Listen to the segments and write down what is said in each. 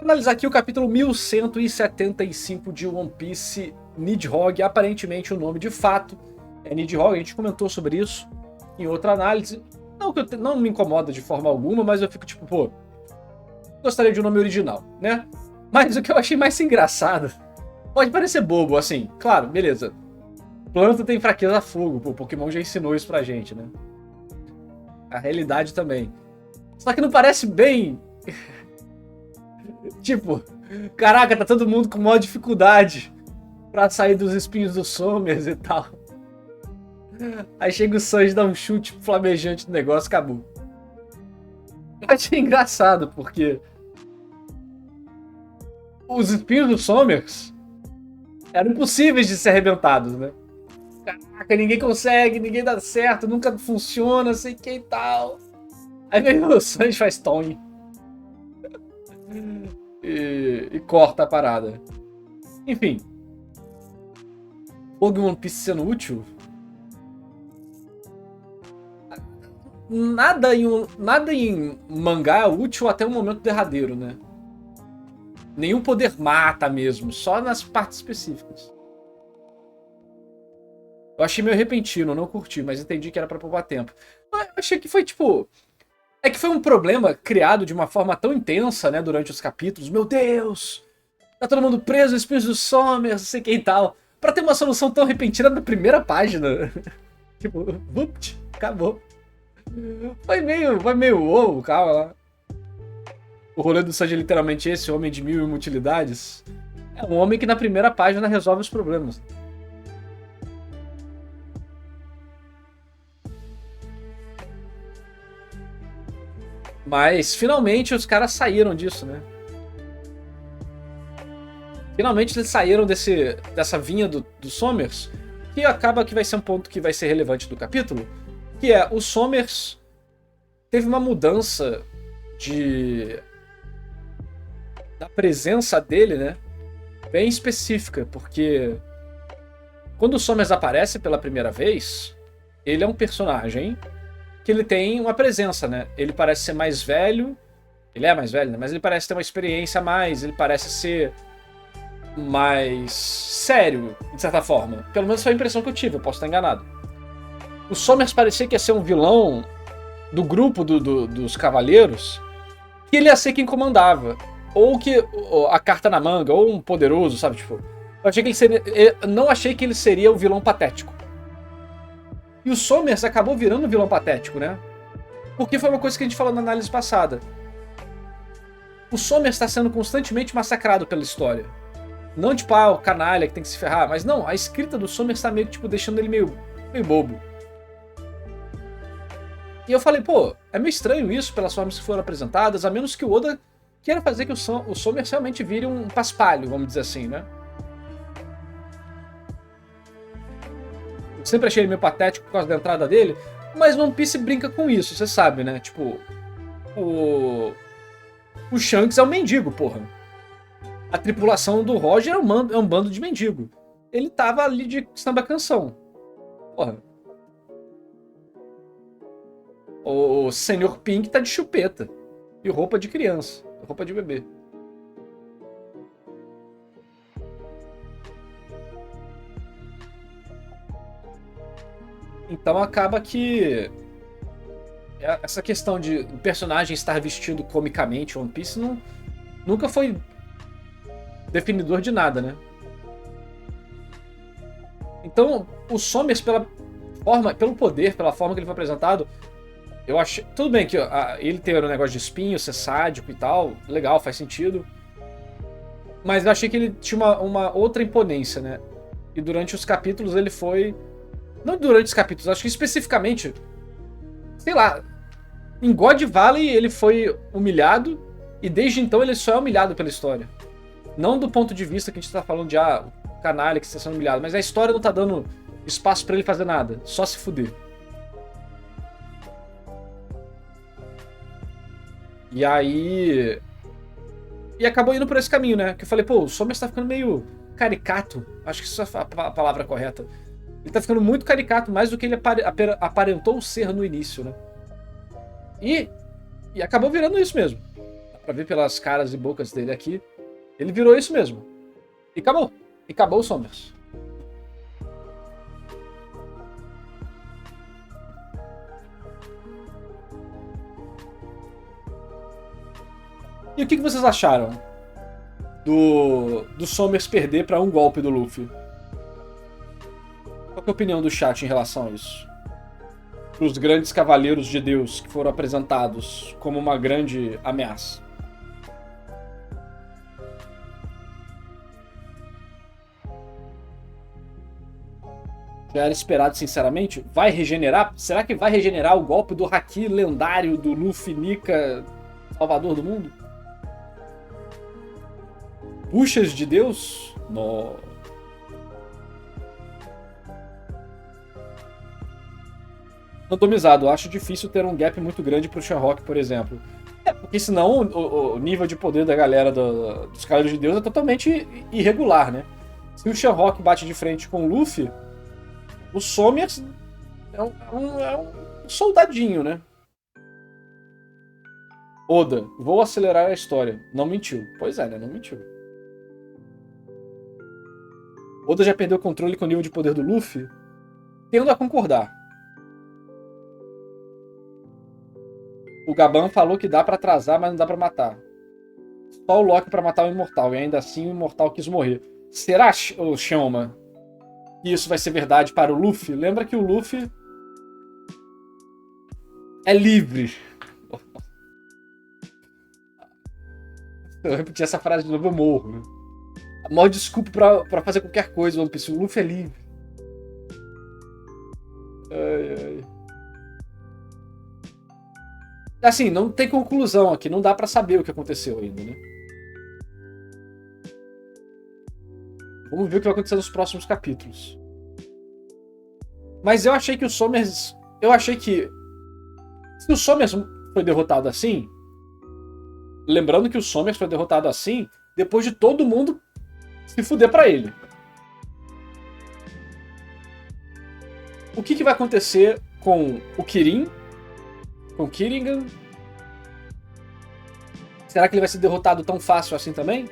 analisar aqui o capítulo 1175 de One Piece, Nidhogg. Aparentemente o nome de fato é Nidhogg, a gente comentou sobre isso em outra análise. Não que não me incomoda de forma alguma, mas eu fico tipo, pô, gostaria de um nome original, né? Mas o que eu achei mais engraçado, pode parecer bobo, assim, claro, beleza. Planta tem fraqueza a fogo, pô, o Pokémon já ensinou isso pra gente, né? A realidade também. Só que não parece bem... Tipo, caraca, tá todo mundo com maior dificuldade pra sair dos espinhos do Somers e tal. Aí chega o Sanji, dá um chute flamejante no negócio, acabou. Eu achei engraçado, porque os espinhos do Somers eram impossíveis de ser arrebentados, né? Caraca, ninguém consegue, ninguém dá certo, nunca funciona, sei que e tal. Aí vem o Sanji faz Tony. E corta a parada. Enfim. Fogo em One Piece sendo útil? Nada em mangá é útil até o momento derradeiro, né? Nenhum poder mata mesmo, só nas partes específicas. Eu achei meio repentino, não curti, mas entendi que era pra poupar tempo. Eu achei que foi tipo... É que foi um problema criado de uma forma tão intensa, né, durante os capítulos. Meu Deus! Tá todo mundo preso, espinhos do Somers, não sei quem e tal. Pra ter uma solução tão repentina na primeira página. Tipo, upt, acabou. Foi meio ovo, calma lá. O rolê do Sanji é literalmente esse, homem de 1000 inutilidades. É um homem que na primeira página resolve os problemas. Mas finalmente os caras saíram disso, né? Finalmente eles saíram dessa vinha do Somers, que acaba que vai ser um ponto que vai ser relevante do capítulo, que é o Somers teve uma mudança da presença dele, né? Bem específica, porque quando o Somers aparece pela primeira vez, ele é um personagem que ele tem uma presença, né? Ele parece ser mais velho, ele é mais velho, né? Mas ele parece ter uma experiência a mais, ele parece ser mais sério, de certa forma. Pelo menos foi a impressão que eu tive, eu posso estar enganado. O Somers parecia que ia ser um vilão do grupo dos cavaleiros, que ele ia ser quem comandava. Ou que a carta na manga, ou um poderoso, sabe? Tipo, eu achei que ele seria. Eu não achei que ele seria o vilão patético. E o Somers acabou virando um vilão patético, né? Porque foi uma coisa que a gente falou na análise passada. O Somers está sendo constantemente massacrado pela história. Não tipo, o canalha que tem que se ferrar, mas não, a escrita do Somers está meio que tipo, deixando ele meio bobo. E eu falei, pô, é meio estranho isso pelas formas que foram apresentadas, a menos que o Oda queira fazer que o Somers realmente vire um paspalho, vamos dizer assim, né? Eu sempre achei ele meio patético por causa da entrada dele, mas One Piece brinca com isso, você sabe, né? Tipo, o Shanks é um mendigo, porra. A tripulação do Roger é um bando de mendigo. Ele tava ali de samba canção. Porra. O Senhor Pink tá de chupeta. E roupa de criança. Roupa de bebê. Então acaba que essa questão de o personagem estar vestido comicamente One Piece nunca foi definidor de nada, né? Então o Somers pelo poder, pela forma que ele foi apresentado, eu achei... Tudo bem que ele ter um negócio de espinho, ser sádico e tal, legal, faz sentido. Mas eu achei que ele tinha uma outra imponência, né? E durante os capítulos ele foi... Não durante os capítulos, acho que especificamente... Sei lá... Em God Valley ele foi humilhado, e desde então ele só é humilhado pela história. Não do ponto de vista que a gente tá falando de o canalha que está sendo humilhado, mas a história não tá dando espaço pra ele fazer nada, só se fuder. E aí... E acabou indo por esse caminho, né? Que eu falei, pô, o Somers tá ficando meio caricato. Acho que isso é a palavra correta. Ele tá ficando muito caricato, mais do que ele aparentou ser no início, né? E acabou virando isso mesmo. pra ver pelas caras e bocas dele aqui, ele virou isso mesmo. E acabou. E acabou o Somers. E o que vocês acharam do Somers perder pra um golpe do Luffy? Qual que é a opinião do chat em relação a isso? Os grandes cavaleiros de Deus que foram apresentados como uma grande ameaça. Já era esperado, sinceramente? Vai regenerar? Será que vai regenerar o golpe do Haki lendário do Luffy Nika, salvador do mundo? Buchas de Deus? No. Randomizado. Acho difícil ter um gap muito grande pro Shenrock, por exemplo. Porque senão o nível de poder da galera dos Cavaleiros de Deus é totalmente irregular, né? Se o Shenrock bate de frente com o Luffy, o Somers é um soldadinho, né? Oda, vou acelerar a história. Não mentiu. Pois é, né? Não mentiu. Oda já perdeu o controle com o nível de poder do Luffy? Tendo a concordar. O Gaban falou que dá pra atrasar, mas não dá pra matar. Só o Loki pra matar o Imortal. E ainda assim o Imortal quis morrer. Será, o Shoma, que isso vai ser verdade para o Luffy? Lembra que o Luffy é livre. Se eu repetir essa frase de novo, eu morro, né? A maior desculpa pra fazer qualquer coisa, One Piece. O Luffy é livre. Ai, ai. Assim, não tem conclusão aqui. Não dá pra saber o que aconteceu ainda, né? Vamos ver o que vai acontecer nos próximos capítulos. Mas eu achei que o Somers... Eu achei que... Se o Somers foi derrotado assim... Lembrando que o Somers foi derrotado assim depois de todo mundo se fuder pra ele. O que vai acontecer com o Kirin? Com o Kiringan? Será que ele vai ser derrotado tão fácil assim também?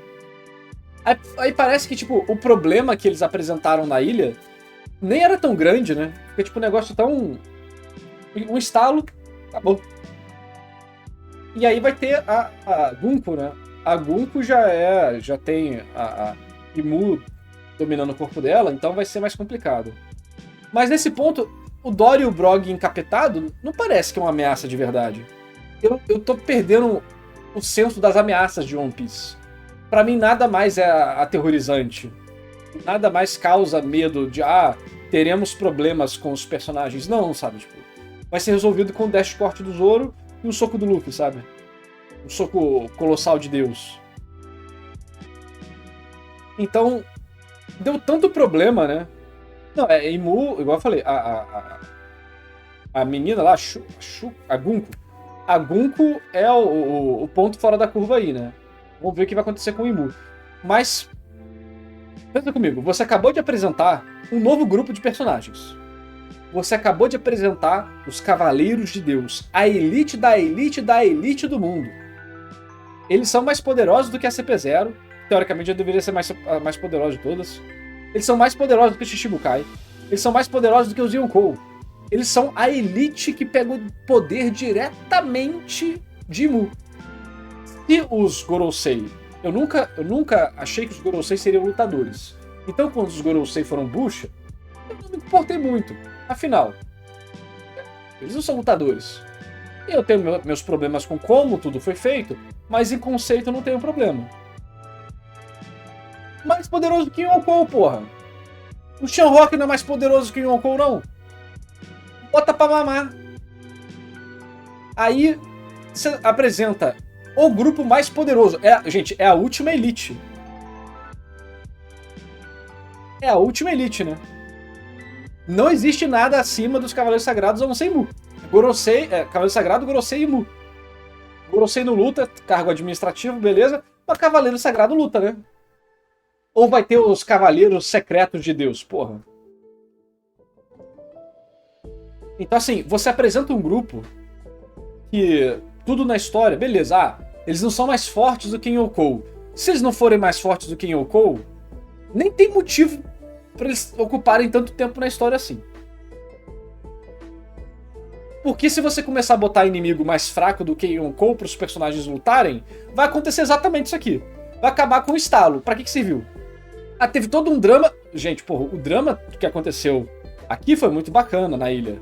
Aí parece que, tipo, o problema que eles apresentaram na ilha nem era tão grande, né? Porque, tipo, um negócio tão... Um estalo, acabou. E aí vai ter a Gunko, né? A Gunko já tem a Imu dominando o corpo dela, então vai ser mais complicado. Mas nesse ponto, o Dory e o Brog encapetado não parece que é uma ameaça de verdade. Eu tô perdendo o senso das ameaças de One Piece. Pra mim, nada mais é aterrorizante. Nada mais causa medo de, teremos problemas com os personagens. Não, sabe? Tipo, vai ser resolvido com o dash corte do Zoro e o soco do Luffy, sabe? O soco colossal de Deus. Então, deu tanto problema, né? Não, Imu, igual eu falei, a menina lá, a Gunko. A Gunko é o ponto fora da curva aí, né? Vamos ver o que vai acontecer com o Imu. Mas, pensa comigo, você acabou de apresentar um novo grupo de personagens. Você acabou de apresentar os Cavaleiros de Deus, a elite da elite da elite do mundo. Eles são mais poderosos do que a CP0. Teoricamente, já deveria ser a mais poderosa de todas. Eles são mais poderosos do que o Shichibukai. Eles são mais poderosos do que os Yonkou. Eles são a elite que pega o poder diretamente de Imu. E os Gorosei? Eu nunca achei que os Gorosei seriam lutadores. Então, quando os Gorosei foram bucha, eu não me importei muito. Afinal, eles não são lutadores. E eu tenho meus problemas com como tudo foi feito, mas em conceito eu não tenho problema. Mais poderoso que o Yonkou, porra. O Shenrock não é mais poderoso que o Yonkou, não. Bota pra mamar. Aí você apresenta o grupo mais poderoso. Gente, é a última elite. É a última elite, né? Não existe nada acima dos Cavaleiros Sagrados a não ser Imu. Gorosei, Cavaleiro Sagrado, Gorosei e Imu. Gorosei não luta, cargo administrativo, beleza. Mas Cavaleiro Sagrado luta, né? Ou vai ter os Cavaleiros Secretos de Deus, porra. Então assim, você apresenta um grupo que tudo na história, beleza, Eles não são mais fortes do que em Yonkou. Se eles não forem mais fortes do que em Yonkou, nem tem motivo pra eles ocuparem tanto tempo na história assim. Porque se você começar a botar inimigo mais fraco do que em Yonkou para os personagens lutarem, vai acontecer exatamente isso aqui. Vai acabar com o estalo. Pra que serviu? Ah, teve todo um drama. Gente, porra, o drama que aconteceu aqui foi muito bacana na ilha.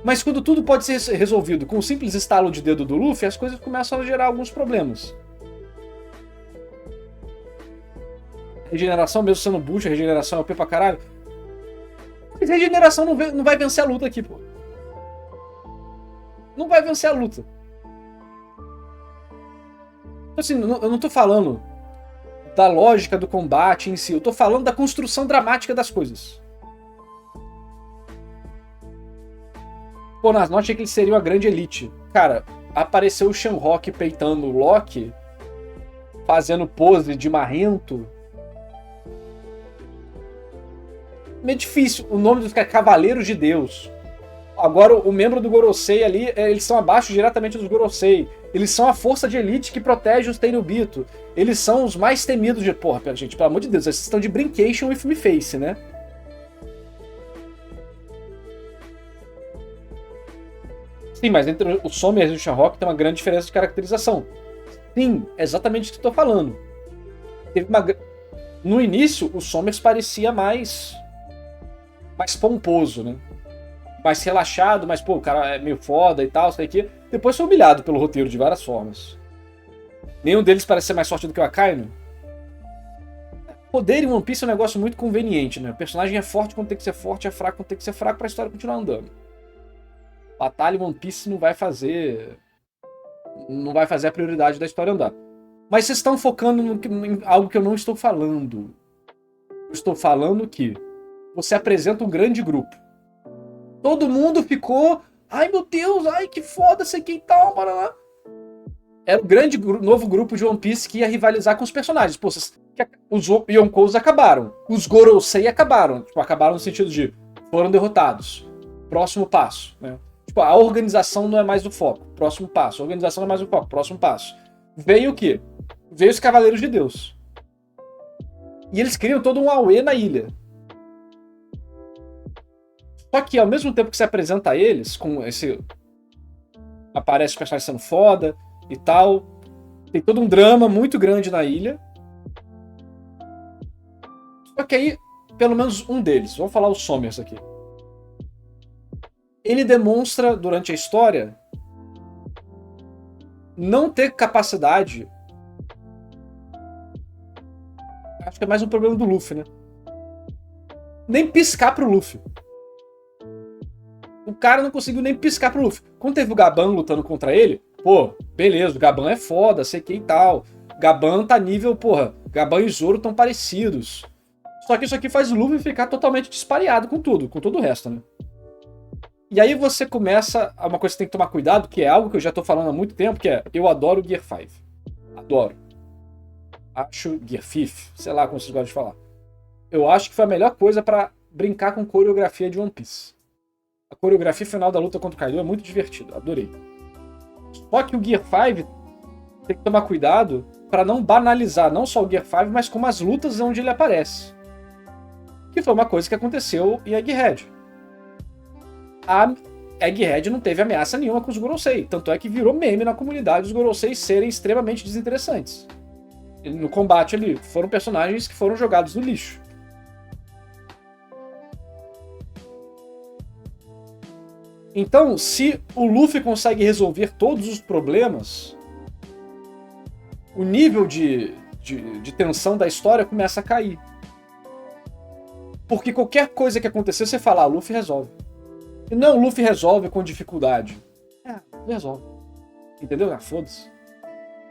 Mas quando tudo pode ser resolvido com um simples estalo de dedo do Luffy, as coisas começam a gerar alguns problemas. Regeneração, mesmo sendo bucha, regeneração é OP pra caralho. Mas regeneração não vai vencer a luta aqui, pô. Não vai vencer a luta. Assim, eu não tô falando da lógica do combate em si, eu tô falando da construção dramática das coisas. Pô, Naruto achei que eles seriam a grande elite. Cara, apareceu o Shanrock peitando o Loki, fazendo pose de marrento. Meio difícil. O nome dos caras é Cavaleiros de Deus. Agora, o membro do Gorosei ali, eles são abaixo diretamente dos Gorosei. Eles são a força de elite que protege os Tenryubito. Eles são os mais temidos de... Porra, gente, pelo amor de Deus, vocês estão de brincation with me face, né? Sim, mas entre o Somers e o Shanrock tem uma grande diferença de caracterização. Sim, é exatamente o que eu tô falando. No início, o Somers parecia mais pomposo, né? Mais relaxado, mas, pô, o cara é meio foda e tal, isso daqui. Depois foi humilhado pelo roteiro de várias formas. Nenhum deles parece ser mais forte do que o Akainu. Poder em One Piece é um negócio muito conveniente, né? O personagem é forte quando tem que ser forte, é fraco quando tem que ser fraco pra história continuar andando. Batalha em One Piece não vai fazer a prioridade da história andar. Mas vocês estão focando em algo que eu não estou falando. Eu estou falando que você apresenta um grande grupo. Todo mundo ficou... Ai, meu Deus, ai, que foda, sei quem tal, para lá. Era o grande novo grupo de One Piece que ia rivalizar com os personagens. Pô, os Yonkous acabaram. Os Gorosei acabaram. Tipo, acabaram no sentido de... Foram derrotados. Próximo passo, né? Tipo, a organização não é mais o foco. Próximo passo. A organização não é mais o foco. Próximo passo. Veio o quê? Veio os Cavaleiros de Deus. E eles criam todo um auê na ilha. Só que ao mesmo tempo que se apresenta a eles, com esse... Aparece os personagens sendo foda e tal. Tem todo um drama muito grande na ilha. Só que aí, pelo menos um deles, vamos falar os Somers aqui. Ele demonstra, durante a história, não ter capacidade... Acho que é mais um problema do Luffy, né? Nem piscar pro Luffy. O cara não conseguiu nem piscar pro Luffy. Quando teve o Gaban lutando contra ele, pô, beleza, o Gaban é foda, sei que e tal. Gaban tá nível, porra, Gaban e Zoro tão parecidos. Só que isso aqui faz o Luffy ficar totalmente dispareado com tudo, com todo o resto, né? E aí você começa a uma coisa que você tem que tomar cuidado, que é algo que eu já tô falando há muito tempo, que é, eu adoro Gear 5. Adoro. Acho Gear 5, sei lá como vocês gostam de falar. Eu acho que foi a melhor coisa pra brincar com coreografia de One Piece. A coreografia final da luta contra o Kaido é muito divertida, adorei. Só que o Gear 5 tem que tomar cuidado pra não banalizar não só o Gear 5, mas como as lutas onde ele aparece. Que foi uma coisa que aconteceu em Egghead. A Egghead não teve ameaça nenhuma com os Gorosei, tanto é que virou meme na comunidade os Gorosei serem extremamente desinteressantes. No combate ali, foram personagens que foram jogados no lixo. Então, se o Luffy consegue resolver todos os problemas, o nível de tensão da história começa a cair. Porque qualquer coisa que acontecer, você fala, Luffy resolve. E não, o Luffy resolve com dificuldade. Resolve. Entendeu? Foda-se.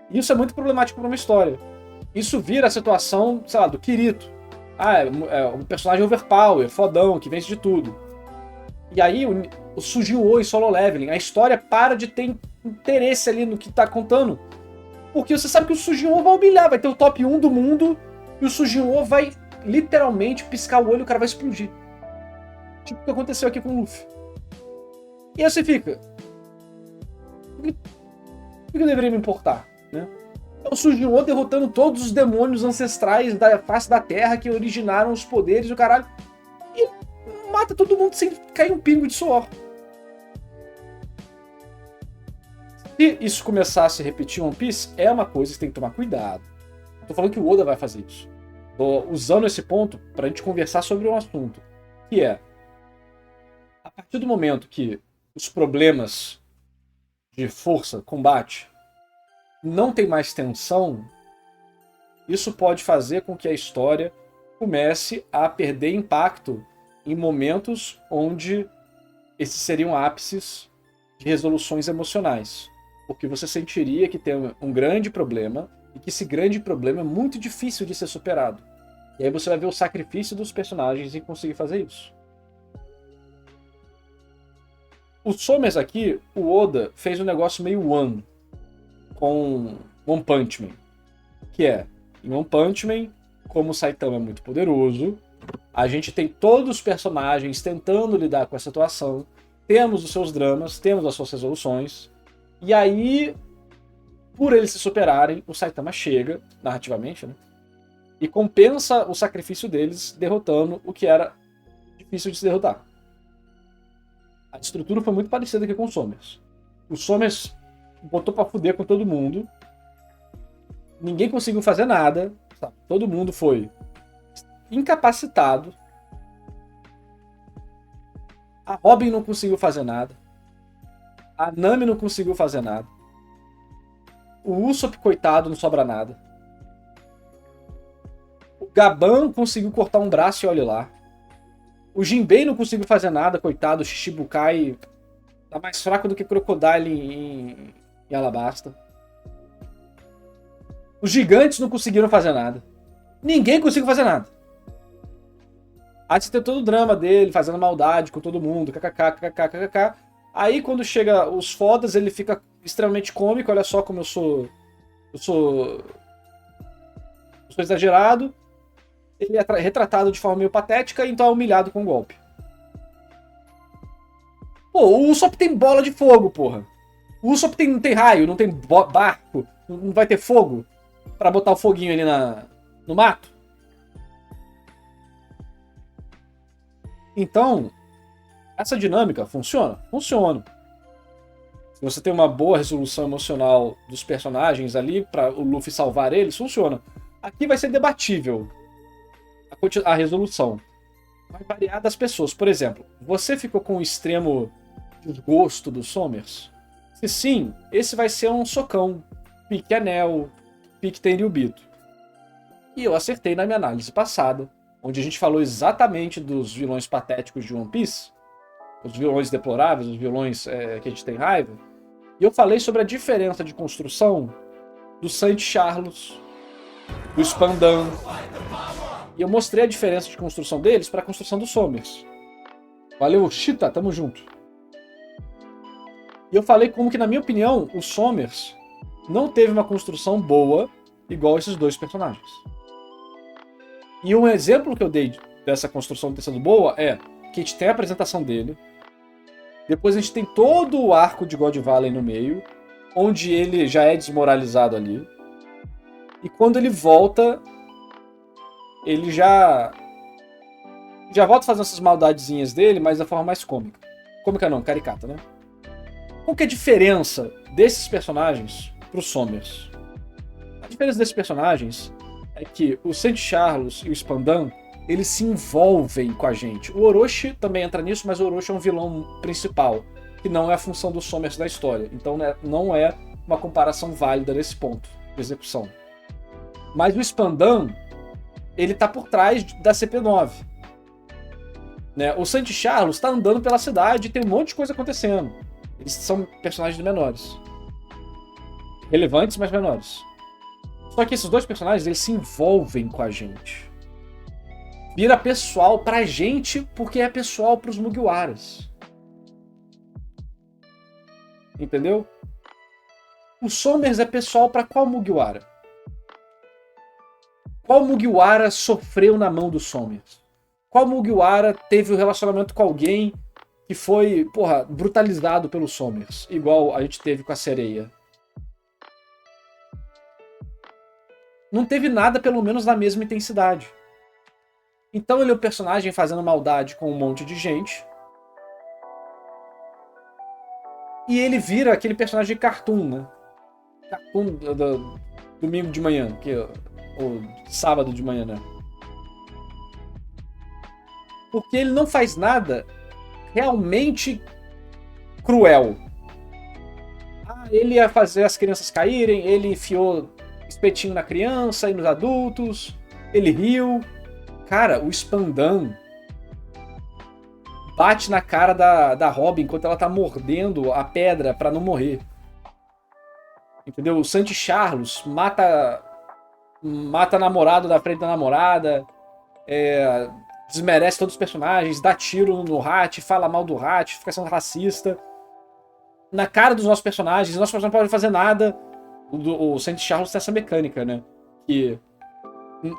Isso é muito problemático para uma história. Isso vira a situação, sei lá, do Kirito. É um personagem overpower, fodão, que vence de tudo. E aí o Sugio e Solo Leveling, a história para de ter interesse ali no que tá contando. Porque você sabe que o Sugio vai humilhar, vai ter o top 1 do mundo e o Sugio vai literalmente piscar o olho e o cara vai explodir. Tipo o que aconteceu aqui com o Luffy. E aí você fica... Por que eu deveria me importar? né? Então surge um Oda derrotando todos os demônios ancestrais da face da Terra que originaram os poderes e o caralho. E mata todo mundo sem cair um pingo de suor. Se isso começar a se repetir em One Piece, é uma coisa que você tem que tomar cuidado. Tô falando que o Oda vai fazer isso. Tô usando esse ponto pra gente conversar sobre um assunto. Que é, a partir do momento que os problemas de força, combate, não tem mais tensão, isso pode fazer com que a história comece a perder impacto em momentos onde esses seriam ápices de resoluções emocionais. Porque você sentiria que tem um grande problema e que esse grande problema é muito difícil de ser superado. E aí você vai ver o sacrifício dos personagens em conseguir fazer isso. O Somers aqui, o Oda fez um negócio meio One com One Punch Man. Que é, em One Punch Man, como o Saitama é muito poderoso, a gente tem todos os personagens tentando lidar com essa situação, temos os seus dramas, temos as suas resoluções, e aí, por eles se superarem, o Saitama chega, narrativamente, né, e compensa o sacrifício deles derrotando o que era difícil de se derrotar. A estrutura foi muito parecida aqui com o Somers. O Somers botou pra fuder com todo mundo. Ninguém conseguiu fazer nada. Sabe? Todo mundo foi incapacitado. A Robin não conseguiu fazer nada. A Nami não conseguiu fazer nada. O Usopp, coitado, não sobra nada. O Gaban conseguiu cortar um braço e olha lá. O Jinbei não conseguiu fazer nada, coitado. O Shichibukai tá mais fraco do que Crocodile em Alabasta. Os gigantes não conseguiram fazer nada. Ninguém conseguiu fazer nada. Aí você tem todo o drama dele, fazendo maldade com todo mundo, kkk. Aí quando chega os fodas, ele fica extremamente cômico. Olha só como eu sou exagerado. Ele é retratado de forma meio patética, então é humilhado com um golpe. Pô, o Usopp tem bola de fogo, porra. O Usopp não tem raio, não tem barco, não vai ter fogo pra botar o foguinho ali no mato. Então, essa dinâmica funciona? Funciona. Se você tem uma boa resolução emocional dos personagens ali, pra o Luffy salvar eles, funciona. Aqui vai ser debatível a resolução. Vai variar das pessoas. Por exemplo, você ficou com o extremo desgosto do Somers? Se sim, esse vai ser um socão. Pique Anel, pique Tenryubito. E eu acertei na minha análise passada, onde a gente falou exatamente dos vilões patéticos de One Piece, os vilões deploráveis, os vilões que a gente tem raiva, e eu falei sobre a diferença de construção do Saint Charles, do Spandan, e eu mostrei a diferença de construção deles para a construção do Somers. Valeu, Chita, tamo junto. E eu falei como que, na minha opinião, o Somers não teve uma construção boa igual esses dois personagens. E um exemplo que eu dei dessa construção ter sido boa é que a gente tem a apresentação dele, depois a gente tem todo o arco de God Valley no meio, onde ele já é desmoralizado ali, e quando ele volta, ele já volta fazendo essas maldadezinhas dele, mas da forma mais cômica. Cômica não, caricata, né? Qual que é a diferença desses personagens pro Somers? A diferença desses personagens é que o Saint Charles e o Spandan, eles se envolvem com a gente. O Orochi também entra nisso, mas o Orochi é um vilão principal, que não é a função do Somers da história. Então não é uma comparação válida nesse ponto de execução. Mas o Spandan, ele tá por trás da CP9. Né? O Saint Charles tá andando pela cidade e tem um monte de coisa acontecendo. Eles são personagens menores. Relevantes, mas menores. Só que esses dois personagens, eles se envolvem com a gente. Vira pessoal pra gente, porque é pessoal pros Mugiwaras. Entendeu? O Somers é pessoal pra qual Mugiwara? Qual Mugiwara sofreu na mão do Somers? Qual Mugiwara teve um relacionamento com alguém que foi, porra, brutalizado pelo Somers? Igual a gente teve com a Sereia. não teve nada, pelo menos, na mesma intensidade. Então ele é o personagem fazendo maldade com um monte de gente. E ele vira aquele personagem de cartoon, né? Cartoon do domingo de manhã, ou sábado de manhã, né? Porque ele não faz nada realmente cruel. Ele ia fazer as crianças caírem, ele enfiou espetinho na criança e nos adultos, ele riu. Cara, o Spandam bate na cara da Robin enquanto ela tá mordendo a pedra pra não morrer. Entendeu? O Santi Charles mata namorado da frente da namorada, desmerece todos os personagens, dá tiro no Hat, fala mal do Hat, fica sendo racista. Na cara dos nossos personagens não podem fazer nada. O Santi Charles tem essa mecânica, né? Que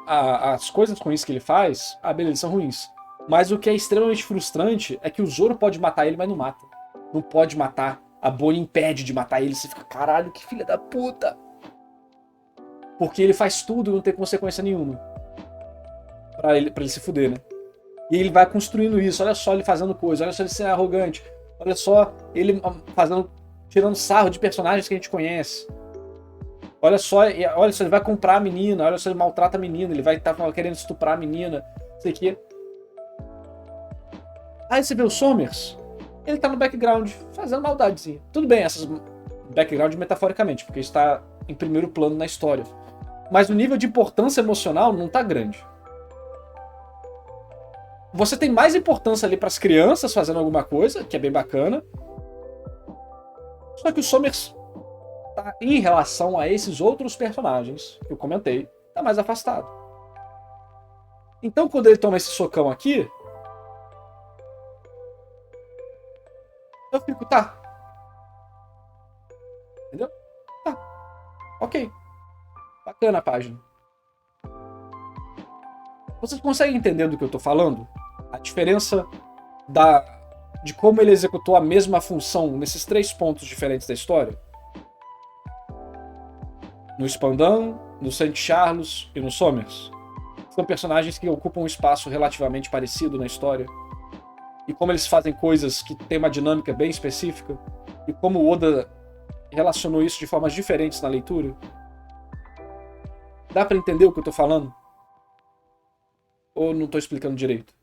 as coisas ruins que ele faz, beleza, são ruins. Mas o que é extremamente frustrante é que o Zoro pode matar ele, mas não mata. Não pode matar. A Bonnie impede de matar ele. Você fica, caralho, que filha da puta. Porque ele faz tudo e não tem consequência nenhuma. Pra ele se fuder, né? E ele vai construindo isso. Olha só ele fazendo coisa. Olha só ele sendo arrogante. Olha só ele tirando sarro de personagens que a gente conhece. Olha só ele vai comprar a menina. Olha só ele maltrata a menina. Ele vai estar querendo estuprar a menina. Não sei o quê. Aí você vê o Somers. Ele tá no background, fazendo maldadezinha. Tudo bem, essas background metaforicamente, porque está em primeiro plano na história. Mas o nível de importância emocional não tá grande. Você tem mais importância ali pras crianças fazendo alguma coisa, que é bem bacana. Só que o Somers, tá, em relação a esses outros personagens que eu comentei, tá mais afastado. Então quando ele toma esse socão aqui, eu fico, tá. Entendeu? Tá. Ok. Bacana a página. Vocês conseguem entender do que eu tô falando? A diferença de como ele executou a mesma função nesses 3 pontos diferentes da história? No Spandam, no Santi Charles e no Somers. São personagens que ocupam um espaço relativamente parecido na história. E como eles fazem coisas que tem uma dinâmica bem específica. E como o Oda relacionou isso de formas diferentes na leitura. Dá pra entender o que eu tô falando? Ou não tô explicando direito?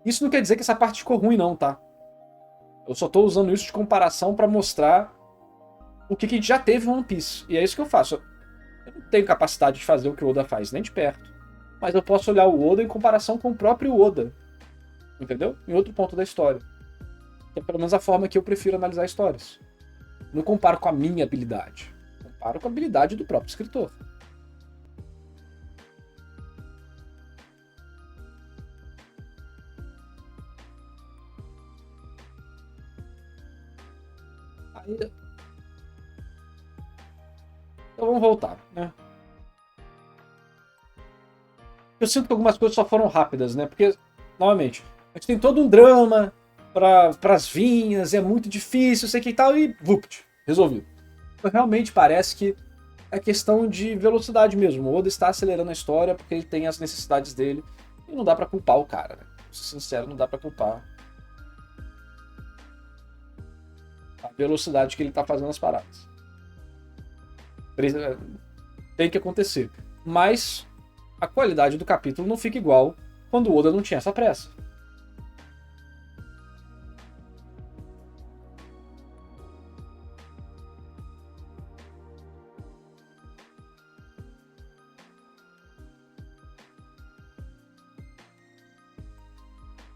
Isso não quer dizer que essa parte ficou ruim não, tá? Eu só tô usando isso de comparação pra mostrar o que a gente já teve no One Piece. E é isso que eu faço. Eu não tenho capacidade de fazer o que o Oda faz, nem de perto. Mas eu posso olhar o Oda em comparação com o próprio Oda. Entendeu? Em outro ponto da história. Que é pelo menos a forma que eu prefiro analisar histórias. Não comparo com a minha habilidade. Comparo com a habilidade do próprio escritor. Aí... Então vamos voltar, né? Eu sinto que algumas coisas só foram rápidas, né? Porque, novamente, a gente tem todo um drama para as vinhas, é muito difícil, sei que e tal, e vupt, resolvido. Então, realmente parece que é questão de velocidade mesmo. O Oda está acelerando a história porque ele tem as necessidades dele e não dá pra culpar o cara, né? Pra ser sincero, não dá pra culpar a velocidade que ele tá fazendo as paradas. Tem que acontecer. Mas a qualidade do capítulo não fica igual quando o Oda não tinha essa pressa.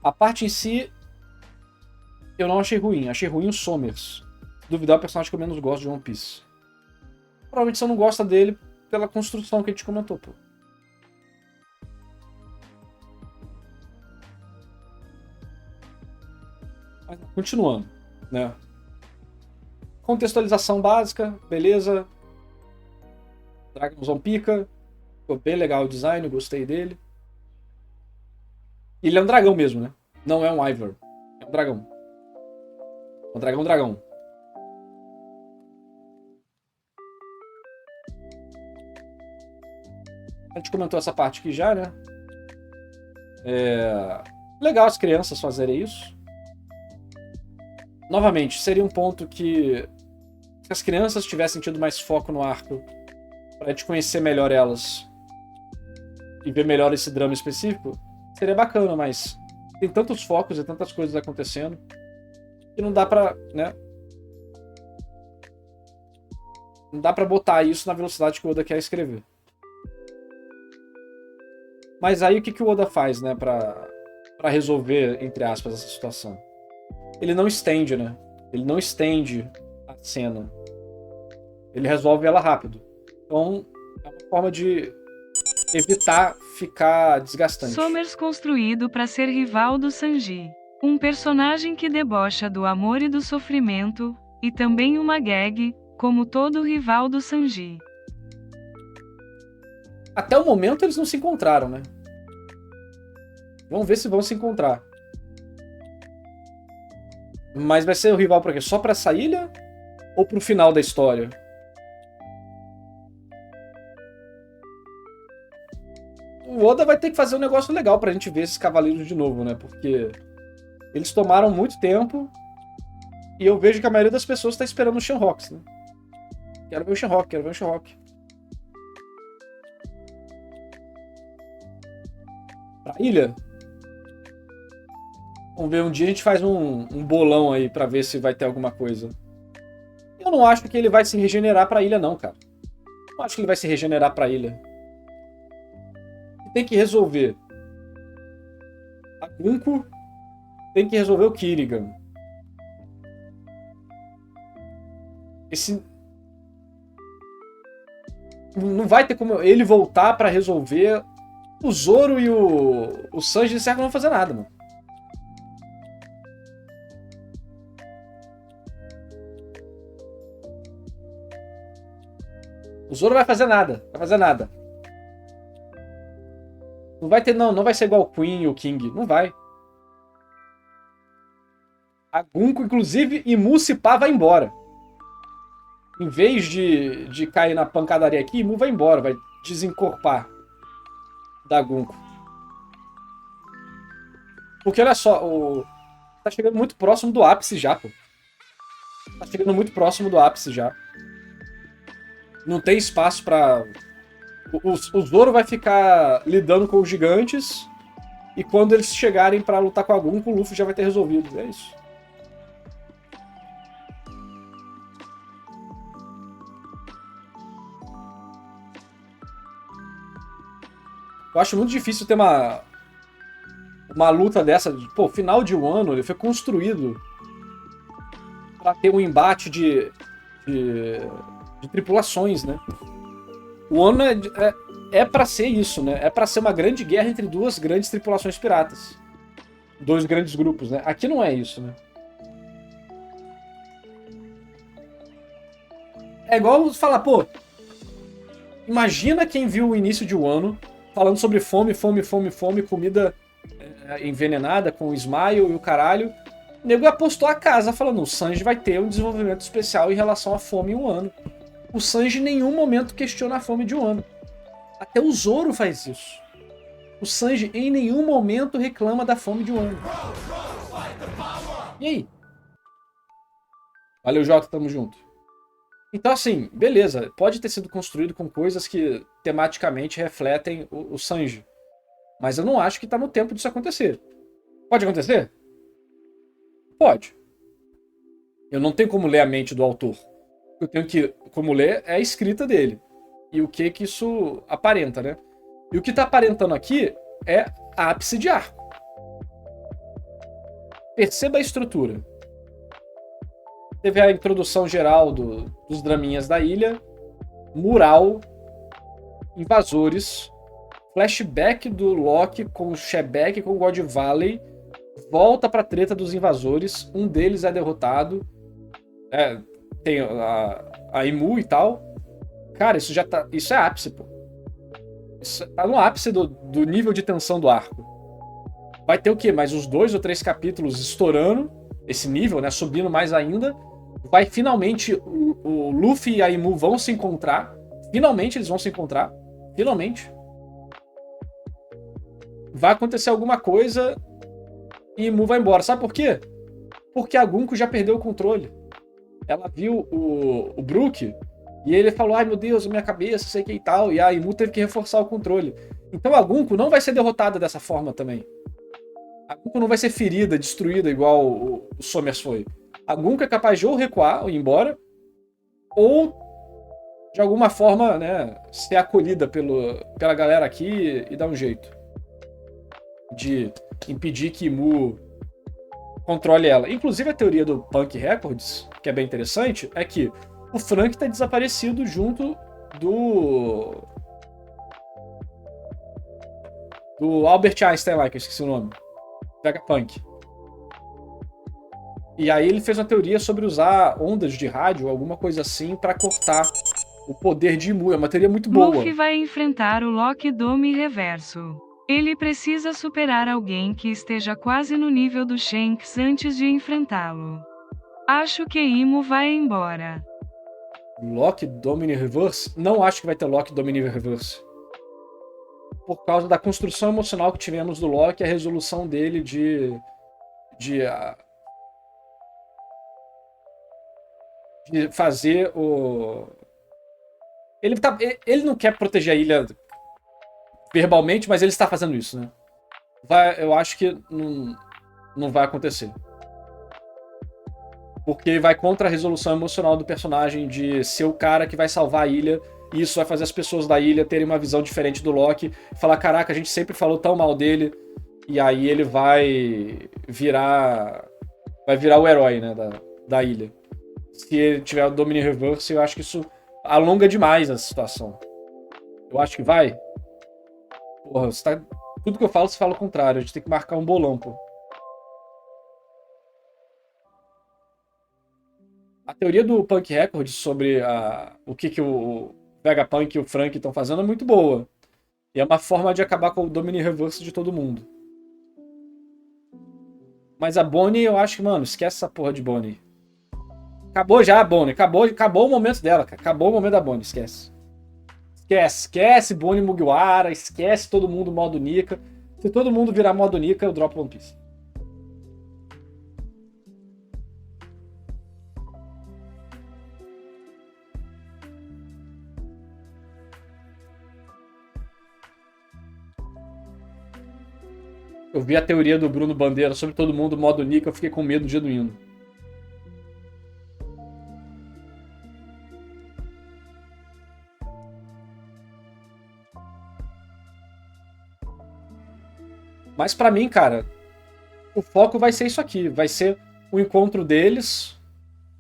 A parte em si, eu não achei ruim. Achei ruim o Somers. Se duvidar, é o personagem que eu menos gosto de One Piece. Provavelmente você não gosta dele pela construção que a gente comentou, pô. Mas, continuando, né? Contextualização básica, beleza. Dragonzão pica. Ficou bem legal o design, gostei dele. Ele é um dragão mesmo, né? Não é um Ivor. É um dragão. Um dragão. A gente comentou essa parte aqui já, né? Legal as crianças fazerem isso. Novamente, seria um ponto que se as crianças tivessem tido mais foco no arco pra gente conhecer melhor elas e ver melhor esse drama específico, seria bacana, mas tem tantos focos e tantas coisas acontecendo que não dá pra, né? Não dá pra botar isso na velocidade que o Oda quer escrever. Mas aí o que o Oda faz, né, pra resolver, entre aspas, essa situação? Ele não estende, né? Ele não estende a cena. Ele resolve ela rápido. Então, é uma forma de evitar ficar desgastante. Somers construído para ser rival do Sanji. Um personagem que debocha do amor e do sofrimento, e também uma gag, como todo rival do Sanji. Até o momento eles não se encontraram, né? Vamos ver se vão se encontrar. Mas vai ser o rival pra quê? Só pra essa ilha? Ou pro final da história? O Oda vai ter que fazer um negócio legal pra gente ver esses cavaleiros de novo, né? Porque eles tomaram muito tempo e eu vejo que a maioria das pessoas tá esperando o Shenrox, né? Quero ver o Shenrock, quero ver o Shenrock. Pra ilha? Vamos ver, um dia a gente faz um bolão aí pra ver se vai ter alguma coisa. Eu não acho que ele vai se regenerar pra ilha, não, cara. Não acho que ele vai se regenerar pra ilha. Tem que resolver a Gunko, tem que resolver o Kirigan. Esse... Não vai ter como ele voltar pra resolver. O Zoro e o Sanji de certo não vão fazer nada, mano. O Zoro vai fazer nada. Vai fazer nada. Não vai ter, não vai ser igual o Queen e o King. Não vai. A Gunko, inclusive, e Mu se pá vai embora. Em vez de cair na pancadaria aqui, Mu vai embora, vai desencorpar da Gunko. Porque olha só, tá chegando muito próximo do ápice já, pô. Tá chegando muito próximo do ápice já. Não tem espaço pra... O Zoro vai ficar lidando com os gigantes e quando eles chegarem pra lutar com a Gunko, o Luffy já vai ter resolvido. É isso. Eu acho muito difícil ter uma luta dessa. Pô, final de Wano, ele foi construído pra ter um embate de tripulações, né? O Wano é pra ser isso, né? É pra ser uma grande guerra entre duas grandes tripulações piratas. Dois grandes grupos, né? Aqui não é isso, né? É igual falar, pô, imagina quem viu o início de Wano falando sobre fome, comida envenenada com o Smile e o caralho. O nego apostou a casa falando, o Sanji vai ter um desenvolvimento especial em relação à fome em Wano. O Sanji em nenhum momento questiona a fome de Wano. Até o Zoro faz isso. O Sanji em nenhum momento reclama da fome de Wano. E aí? Valeu, Jota, tamo junto. Então, assim, beleza. Pode ter sido construído com coisas que tematicamente refletem o Sanji. Mas eu não acho que tá no tempo disso acontecer. Pode acontecer? Pode. Eu não tenho como ler a mente do autor. Eu tenho que, como ler, é a escrita dele. E o que isso aparenta, né? E o que tá aparentando aqui é ápice de arco. Perceba a estrutura. Teve a introdução geral dos draminhas da ilha, mural, invasores, flashback do Loki com o Shebeck com o God Valley, volta pra treta dos invasores, um deles é derrotado, tem a Imu e tal. Cara, isso já tá. Isso é ápice, pô. Isso tá no ápice do nível de tensão do arco. Vai ter o quê? Mais uns 2 ou 3 capítulos estourando esse nível, né? Subindo mais ainda. Vai finalmente. O Luffy e a Imu vão se encontrar. Finalmente eles vão se encontrar. Finalmente. vai acontecer alguma coisa e Imu vai embora. Sabe por quê? Porque a Gunko já perdeu o controle. Ela viu o Brook e ele falou, ai meu Deus, minha cabeça, sei que e tal. E a Imu teve que reforçar o controle. Então a Gunko não vai ser derrotada dessa forma também. A Gunko não vai ser ferida, destruída igual o Somers foi. A Gunko é capaz de ou recuar, ou ir embora, ou de alguma forma, né, ser acolhida pela galera aqui e dar um jeito de impedir que Imu controle ela. Inclusive a teoria do Punk Records, que é bem interessante, é que o Frank está desaparecido junto do Albert Einstein lá, que eu esqueci o nome. Vegapunk. E aí ele fez uma teoria sobre usar ondas de rádio, alguma coisa assim, para cortar o poder de Imu. É uma teoria muito boa. Luffy vai enfrentar o Lock Dome Reverso. Ele precisa superar alguém que esteja quase no nível do Shanks antes de enfrentá-lo. Acho que Imu vai embora. Lock Domini Reverse? Não acho que vai ter Lock Domini Reverse. Por causa da construção emocional que tivemos do Loki, a resolução dele de fazer o... Ele não quer proteger a ilha verbalmente, mas ele está fazendo isso, né? Eu acho que não vai acontecer. Porque vai contra a resolução emocional do personagem de ser o cara que vai salvar a ilha, e isso vai fazer as pessoas da ilha terem uma visão diferente do Loki, falar, caraca, a gente sempre falou tão mal dele, e aí ele vai virar o herói, né, da ilha. Se ele tiver o Domini Reverse, eu acho que isso alonga demais a situação. Eu acho que vai. Porra, tudo que eu falo, você fala o contrário. A gente tem que marcar um bolão, pô. A teoria do Punk Records sobre o que o Vegapunk e o Frank estão fazendo é muito boa. E é uma forma de acabar com o Domini Reverse de todo mundo. Mas a Bonnie, eu acho que, mano, esquece essa porra de Bonnie. Acabou já a Bonnie. Acabou o momento dela, cara. Acabou o momento da Bonnie, esquece. Esquece Bonnie Mugiwara, esquece todo mundo modo Nika. Se todo mundo virar modo Nika, eu dropo One Piece. Eu vi a teoria do Bruno Bandeira sobre todo mundo modo Nika, eu fiquei com medo genuíno. Mas pra mim, cara, o foco vai ser isso aqui. Vai ser o encontro deles,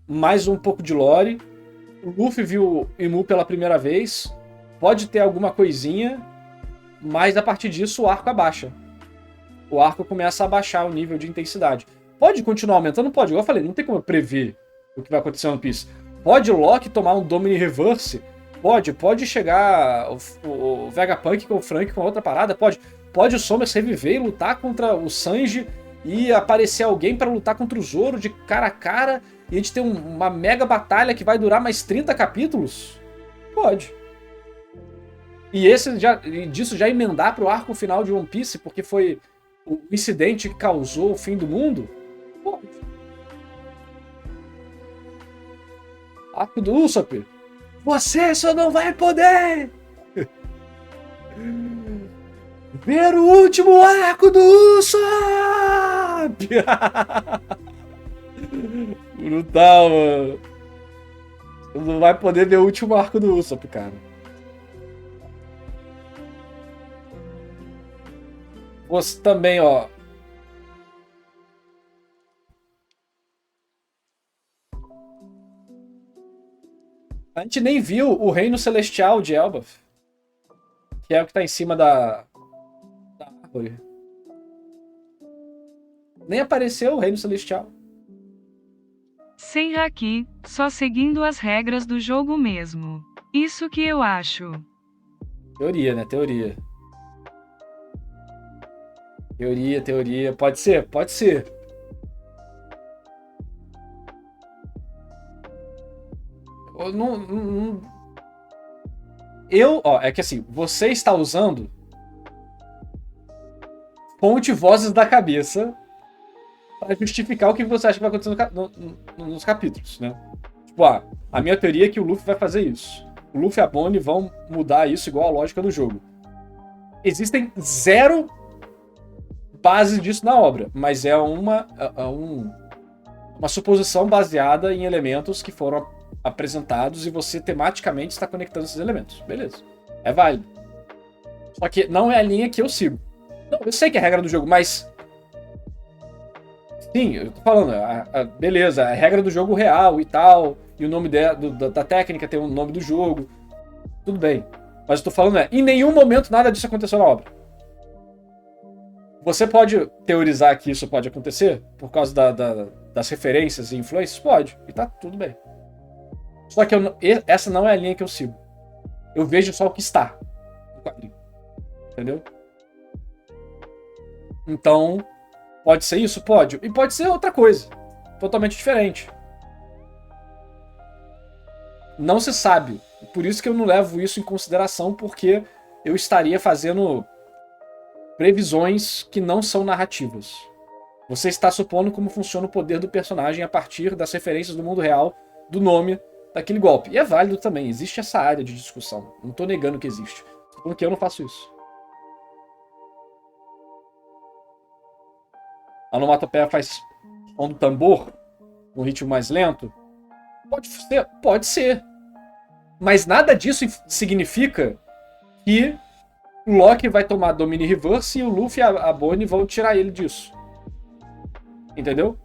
mais um pouco de lore. O Luffy viu o Imu pela primeira vez. Pode ter alguma coisinha, mas a partir disso o arco abaixa. O arco começa a baixar o nível de intensidade. Pode continuar aumentando? Pode. Igual eu falei, não tem como eu prever o que vai acontecer no One Piece. Pode o Loki tomar um Domini Reverse? Pode chegar o Vegapunk com o Frank com outra parada? Pode o Somers reviver e lutar contra o Sanji e aparecer alguém pra lutar contra o Zoro de cara a cara e a gente ter uma mega batalha que vai durar mais 30 capítulos? Pode. E disso já emendar pro arco final de One Piece, porque foi o incidente que causou o fim do mundo? Pode. Arco do Usopp. Você só não vai poder ver o último arco do Usopp! Brutal, mano. Você não vai poder ver o último arco do Usopp, cara. Você também, ó. A gente nem viu o Reino Celestial de Elbaf, que é o que tá em cima da árvore. Nem apareceu o Reino Celestial. Sem haki, só seguindo as regras do jogo mesmo. Isso que eu acho. Teoria, né? Teoria. Teoria. Pode ser? Pode ser. É que assim, você está usando Conte vozes da cabeça para justificar o que você acha que vai acontecer nos capítulos, né? Tipo, a minha teoria é que o Luffy vai fazer isso. O Luffy e a Bonnie vão mudar isso igual a lógica do jogo. Existem 0 bases disso na obra, mas é uma suposição baseada em elementos que foram apresentados e você tematicamente está conectando esses elementos. Beleza. É válido. Só que não é a linha que eu sigo. Não, eu sei que é a regra do jogo, mas... Sim, eu tô falando, beleza, a regra do jogo real e tal, e o nome da técnica tem o nome do jogo, tudo bem. Mas eu tô falando em nenhum momento nada disso aconteceu na obra. Você pode teorizar que isso pode acontecer por causa das referências e influências? Pode, e tá tudo bem. Só que essa não é a linha que eu sigo. Eu vejo só o que está no quadrinho. Entendeu? Então, pode ser isso? Pode. E pode ser outra coisa. Totalmente diferente. Não se sabe. Por isso que eu não levo isso em consideração, porque eu estaria fazendo previsões que não são narrativas. Você está supondo como funciona o poder do personagem a partir das referências do mundo real, do nome daquele golpe. E é válido também. Existe essa área de discussão. Não estou negando que existe. Porque eu não faço isso. A onomatopeia faz som do tambor, um ritmo mais lento? Pode ser. Mas nada disso significa que o Loki vai tomar Domini Reverse e o Luffy e a Bonnie vão tirar ele disso. Entendeu?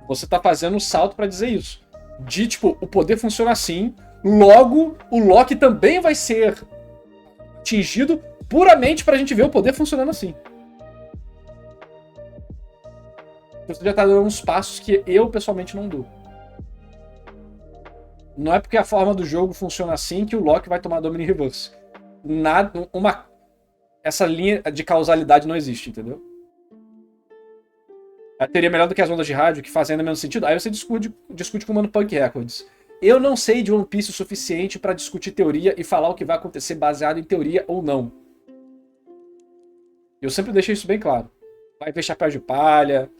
Você tá fazendo um salto pra dizer isso. De, tipo, o poder funciona assim, logo o Loki também vai ser atingido puramente pra gente ver o poder funcionando assim. Você já tá dando uns passos que eu, pessoalmente, não dou. Não é porque a forma do jogo funciona assim que o Loki vai tomar Domini Reverse. Essa linha de causalidade não existe, entendeu? A teoria melhor do que as ondas de rádio, que fazem ainda menos sentido. Aí você discute com o Mano Punk Records. Eu não sei de One Piece o suficiente pra discutir teoria e falar o que vai acontecer baseado em teoria ou não. Eu sempre deixei isso bem claro. Vai ver Chapéu de Palha,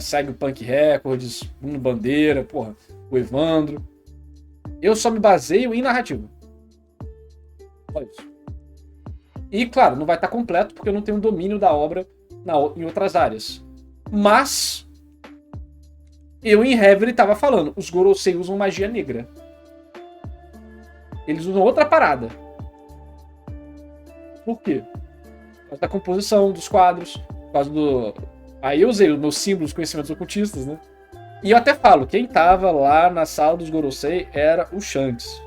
segue o Punk Records, Bruno Bandeira, porra, o Evandro. Eu só me baseio em narrativa. Só isso. E, claro, não vai estar completo porque eu não tenho domínio da obra em outras áreas. Mas eu em Heaven estava falando, os Gorosei usam magia negra. Eles usam outra parada. Por quê? Por causa da composição dos quadros, por causa do... Aí eu usei os meus símbolos, conhecimentos ocultistas, né? E eu até falo, quem tava lá na sala dos Gorosei era o Shanks.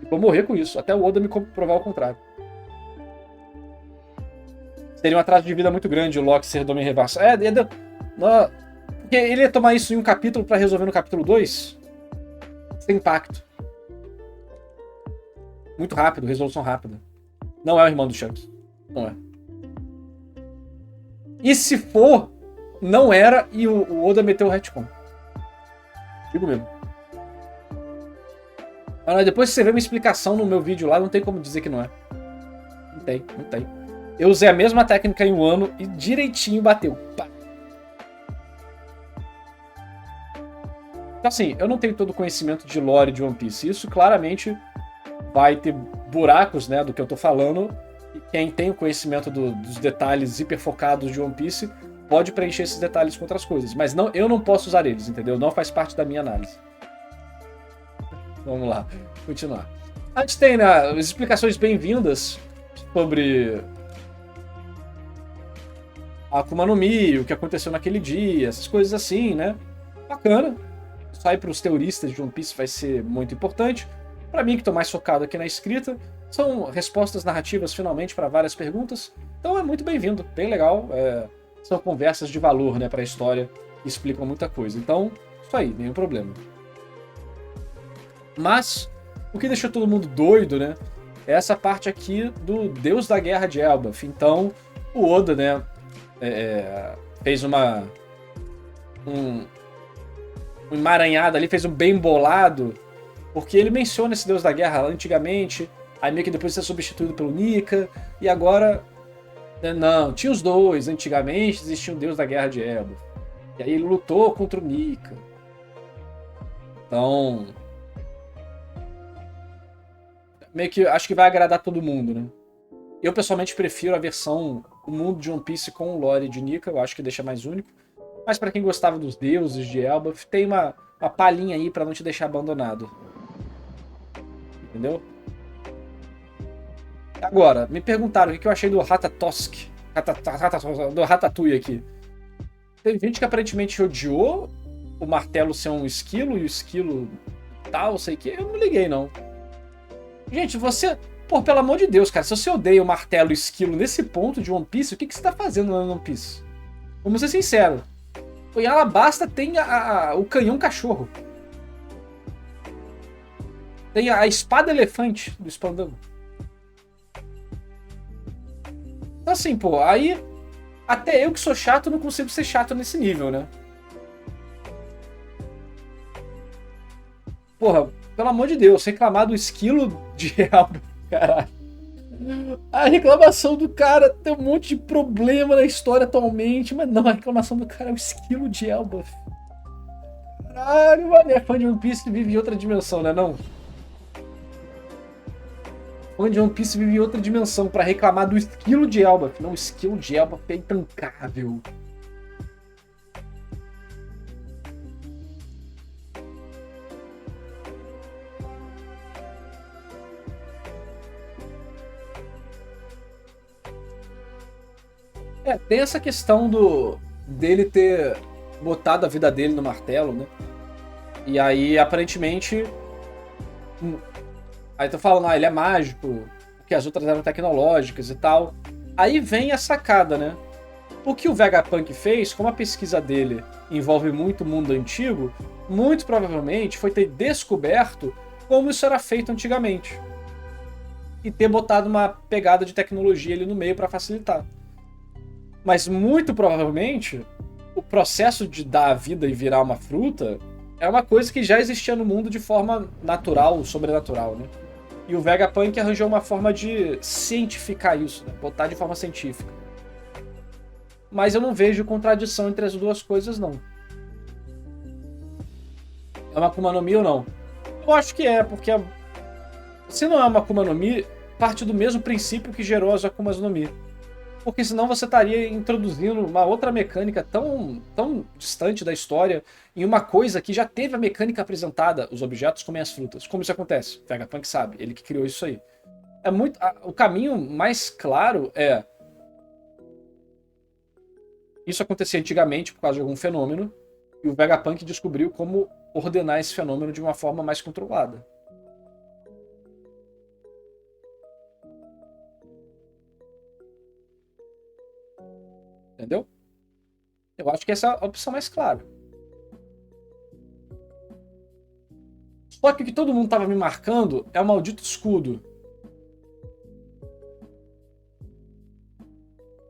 E vou morrer com isso, até o Oda me provar o contrário. Seria um atraso de vida muito grande o Loki ser Domini Reverso. Porque ele ia tomar isso em um capítulo pra resolver no capítulo 2? Sem impacto. Muito rápido, resolução rápida. Não é o irmão do Shanks. Não é. E se for, não era e o Oda meteu o retcon. Digo mesmo. Mas depois que você vê uma explicação no meu vídeo lá, não tem como dizer que não é. Não tem. Eu usei a mesma técnica em um ano e direitinho bateu. Pá. Então assim, eu não tenho todo o conhecimento de lore de One Piece. Isso claramente vai ter buracos, né, do que eu tô falando. E quem tem o conhecimento dos detalhes hiperfocados de One Piece pode preencher esses detalhes com outras coisas. Mas eu não posso usar eles, entendeu? Não faz parte da minha análise. Vamos lá, continuar. A gente tem as explicações bem-vindas sobre a Akuma no Mi, o que aconteceu naquele dia, essas coisas assim, né? Bacana. Isso aí para os teoristas de One Piece vai ser muito importante. Para mim, que estou mais focado aqui na escrita, são respostas narrativas finalmente para várias perguntas. Então é muito bem-vindo, bem legal. São conversas de valor, né, para a história, que explicam muita coisa. Então, isso aí, nenhum problema. Mas o que deixou todo mundo doido, né, é essa parte aqui do Deus da Guerra de Elbaf. Então, o Oda, né, fez um emaranhado ali, fez um bem bolado, porque ele menciona esse Deus da Guerra antigamente, aí meio que depois é substituído pelo Nika, e agora Não, tinha os dois. Antigamente existia um deus da guerra de Elbaf. E aí ele lutou contra o Nika. Então, meio que acho que vai agradar todo mundo, né? Eu pessoalmente prefiro a versão O Mundo de One Piece com o lore de Nika, eu acho que deixa mais único. Mas pra quem gostava dos deuses de Elbaf, tem uma palhinha aí pra não te deixar abandonado. Entendeu? Agora, me perguntaram o que eu achei do Ratatosk. Do Ratatouille aqui. Teve gente que aparentemente odiou o martelo ser um esquilo e o esquilo tal, sei que. Eu não liguei, não. Gente, você... Pô, pelo amor de Deus, cara. Se você odeia o martelo e o esquilo nesse ponto de One Piece, o que você tá fazendo no One Piece? Vamos ser sinceros. Em Alabasta tem o canhão cachorro. Tem a espada elefante do Spandam. Então assim, pô, aí... Até eu que sou chato não consigo ser chato nesse nível, né? Porra, pelo amor de Deus, reclamar do esquilo de Elba, caralho. A reclamação do cara tem um monte de problema na história atualmente, mas não, a reclamação do cara é o esquilo de Elba. Caralho, mano, é fã de One Piece vive em outra dimensão, né não? Fã de One Piece vive em outra dimensão pra reclamar do esquilo de Elba. Não, o esquilo de Elba é intancável. Tem essa questão dele ter botado a vida dele no martelo, né? E aí, aparentemente... Aí tô falando, ele é mágico, porque as outras eram tecnológicas e tal. Aí vem a sacada, né? O que o Vegapunk fez, como a pesquisa dele envolve muito mundo antigo, muito provavelmente foi ter descoberto como isso era feito antigamente. E ter botado uma pegada de tecnologia ali no meio para facilitar. Mas muito provavelmente, o processo de dar a vida e virar uma fruta é uma coisa que já existia no mundo de forma natural, sobrenatural, né? E o Vegapunk arranjou uma forma de cientificar isso, né? Botar de forma científica. Mas eu não vejo contradição entre as duas coisas, não. É uma Akuma no Mi ou não? Eu acho que é, porque se não é uma Akuma no Mi, parte do mesmo princípio que gerou as Akumas no Mi. Porque senão você estaria introduzindo uma outra mecânica tão distante da história em uma coisa que já teve a mecânica apresentada, os objetos comem as frutas. Como isso acontece? O Vegapunk sabe, ele que criou isso aí. O caminho mais claro é... Isso acontecia antigamente por causa de algum fenômeno, e o Vegapunk descobriu como ordenar esse fenômeno de uma forma mais controlada. Entendeu? Eu acho que essa é a opção mais clara. Só que o que todo mundo tava me marcando é o maldito escudo.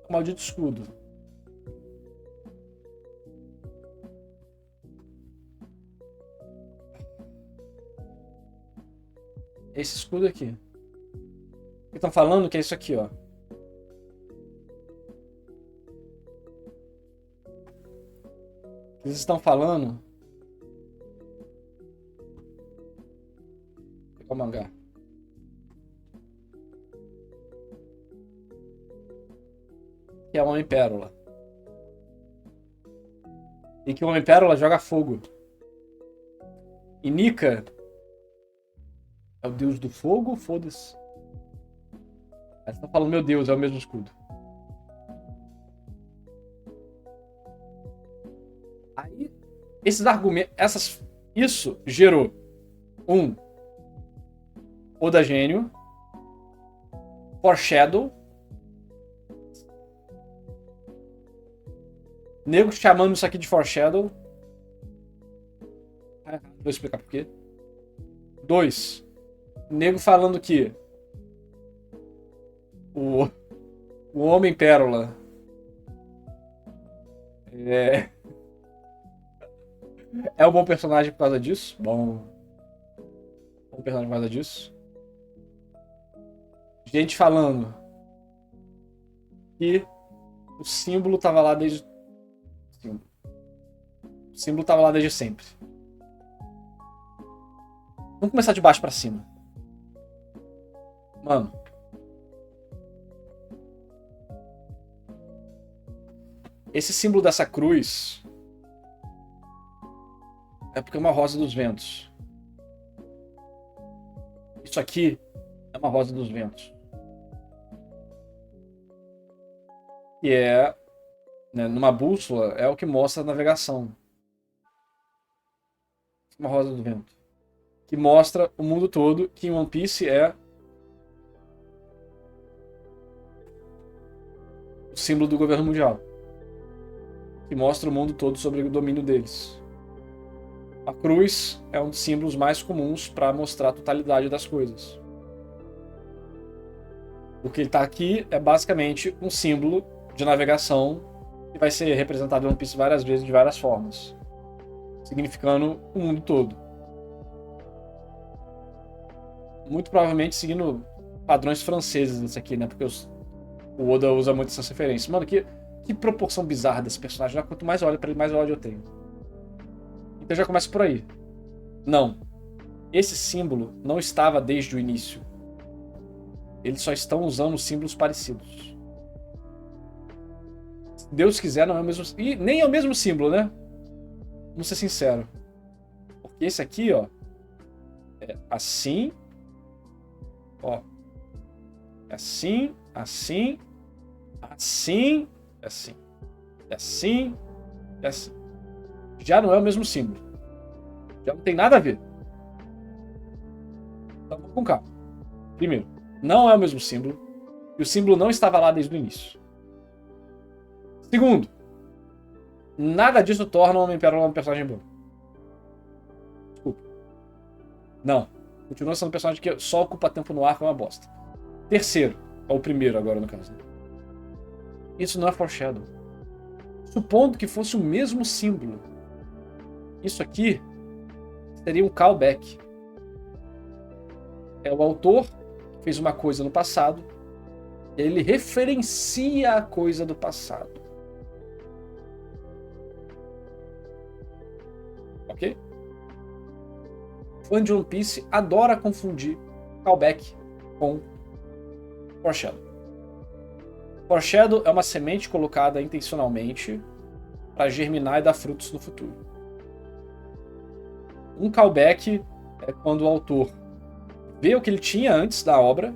O maldito escudo. Esse escudo aqui. Estão falando que é isso aqui, ó. Eles estão falando... Vou pegar o mangá. Que é o Homem-Pérola. E que o Homem-Pérola joga fogo. E Nika é o deus do fogo? Foda-se. Aí eles estão falando, meu Deus, é o mesmo escudo. Aí, esses argumentos... Isso gerou Oda Gênio, Foreshadow, nego chamando isso aqui de Foreshadow. Vou explicar por quê. 2. Nego falando que o Homem-Pérola é um bom personagem por causa disso. Bom personagem por causa disso. Gente falando que o símbolo estava lá desde... O símbolo estava lá desde sempre. Vamos começar de baixo para cima. Mano. Esse símbolo dessa cruz é porque é uma rosa dos ventos. Isso aqui é uma rosa dos ventos. E é, né, numa bússola, é o que mostra a navegação. Uma rosa do vento. Que mostra o mundo todo, que em One Piece é o símbolo do governo mundial. Que mostra o mundo todo sobre o domínio deles. A cruz é um dos símbolos mais comuns para mostrar a totalidade das coisas. O que ele está aqui é basicamente um símbolo de navegação que vai ser representado em One Piece várias vezes, de várias formas, significando o mundo todo. Muito provavelmente seguindo padrões franceses nesse aqui, né? Porque o Oda usa muito essas referências. Mano, que proporção bizarra desse personagem. Quanto mais eu olho pra ele, mais ódio eu tenho. Então já começa por aí. Não. Esse símbolo não estava desde o início. Eles só estão usando símbolos parecidos. Se Deus quiser, não é o mesmo... E nem é o mesmo símbolo, né? Vamos ser sinceros. Porque esse aqui, ó, é assim... Ó, é assim, assim, assim, assim, assim, assim. Já não é o mesmo símbolo. Já não tem nada a ver. Então vamos com calma. Primeiro, não é o mesmo símbolo. E o símbolo não estava lá desde o início. Segundo, nada disso torna o Homem-Pérola um personagem bom. Desculpa. Não. Continua sendo um personagem que só ocupa tempo no arco, é uma bosta. Terceiro, ou o primeiro agora no caso. Isso não é foreshadow. Supondo que fosse o mesmo símbolo, isso aqui seria um callback. É o autor que fez uma coisa no passado, ele referencia a coisa do passado. Ok? Fã de One Piece adora confundir callback com foreshadow. Foreshadow é uma semente colocada intencionalmente para germinar e dar frutos no futuro. Um callback é quando o autor vê o que ele tinha antes da obra,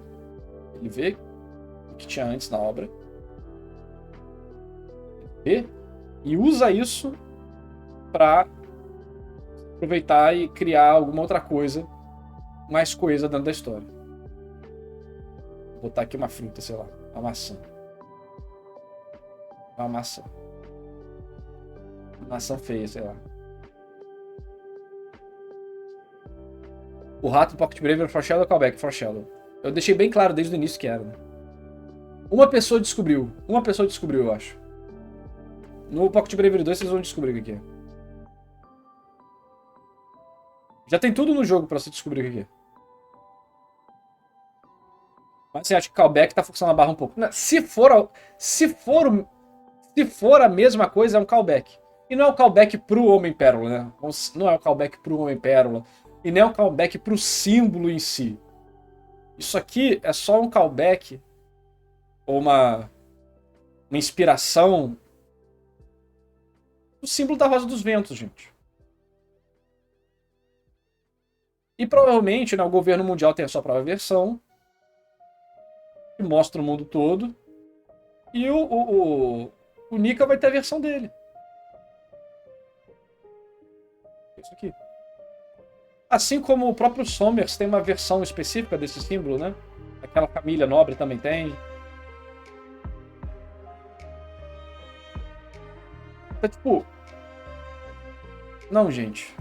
ele vê o que tinha antes na obra, vê e usa isso para aproveitar e criar alguma outra coisa mais coesa dentro da história. Vou botar aqui uma fruta, sei lá, uma maçã. Uma maçã. Uma maçã feia, sei lá. O rato do Pocket Braver, foreshadow ou callback? Foreshadow. Eu deixei bem claro desde o início que era, né? Uma pessoa descobriu, eu acho. No Pocket Braver 2 vocês vão descobrir o que é. Já tem tudo no jogo pra você descobrir o que é. Mas você acha que o callback tá forçando a barra um pouco. Se for a mesma coisa, é um callback. E não é o callback pro Homem-Pérola, né? Não é o callback pro Homem-Pérola. E nem é o callback pro símbolo em si. Isso aqui é só um callback ou uma inspiração do símbolo da Rosa dos Ventos, gente. E provavelmente, né, o governo mundial tem a sua própria versão, que mostra o mundo todo, e o Nika vai ter a versão dele. Isso aqui. Assim como o próprio Somers tem uma versão específica desse símbolo, né? Aquela família nobre também tem. É tipo... Não, gente.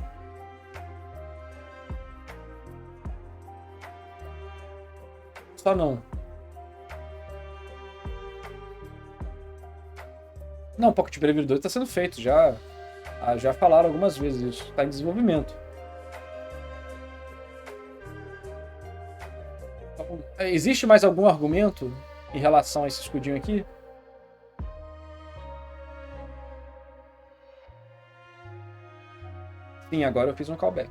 Só não. Não, Pocket Braver 2 está sendo feito. Já falaram algumas vezes isso. Está em desenvolvimento. Existe mais algum argumento em relação a esse escudinho aqui? Sim, agora eu fiz um callback.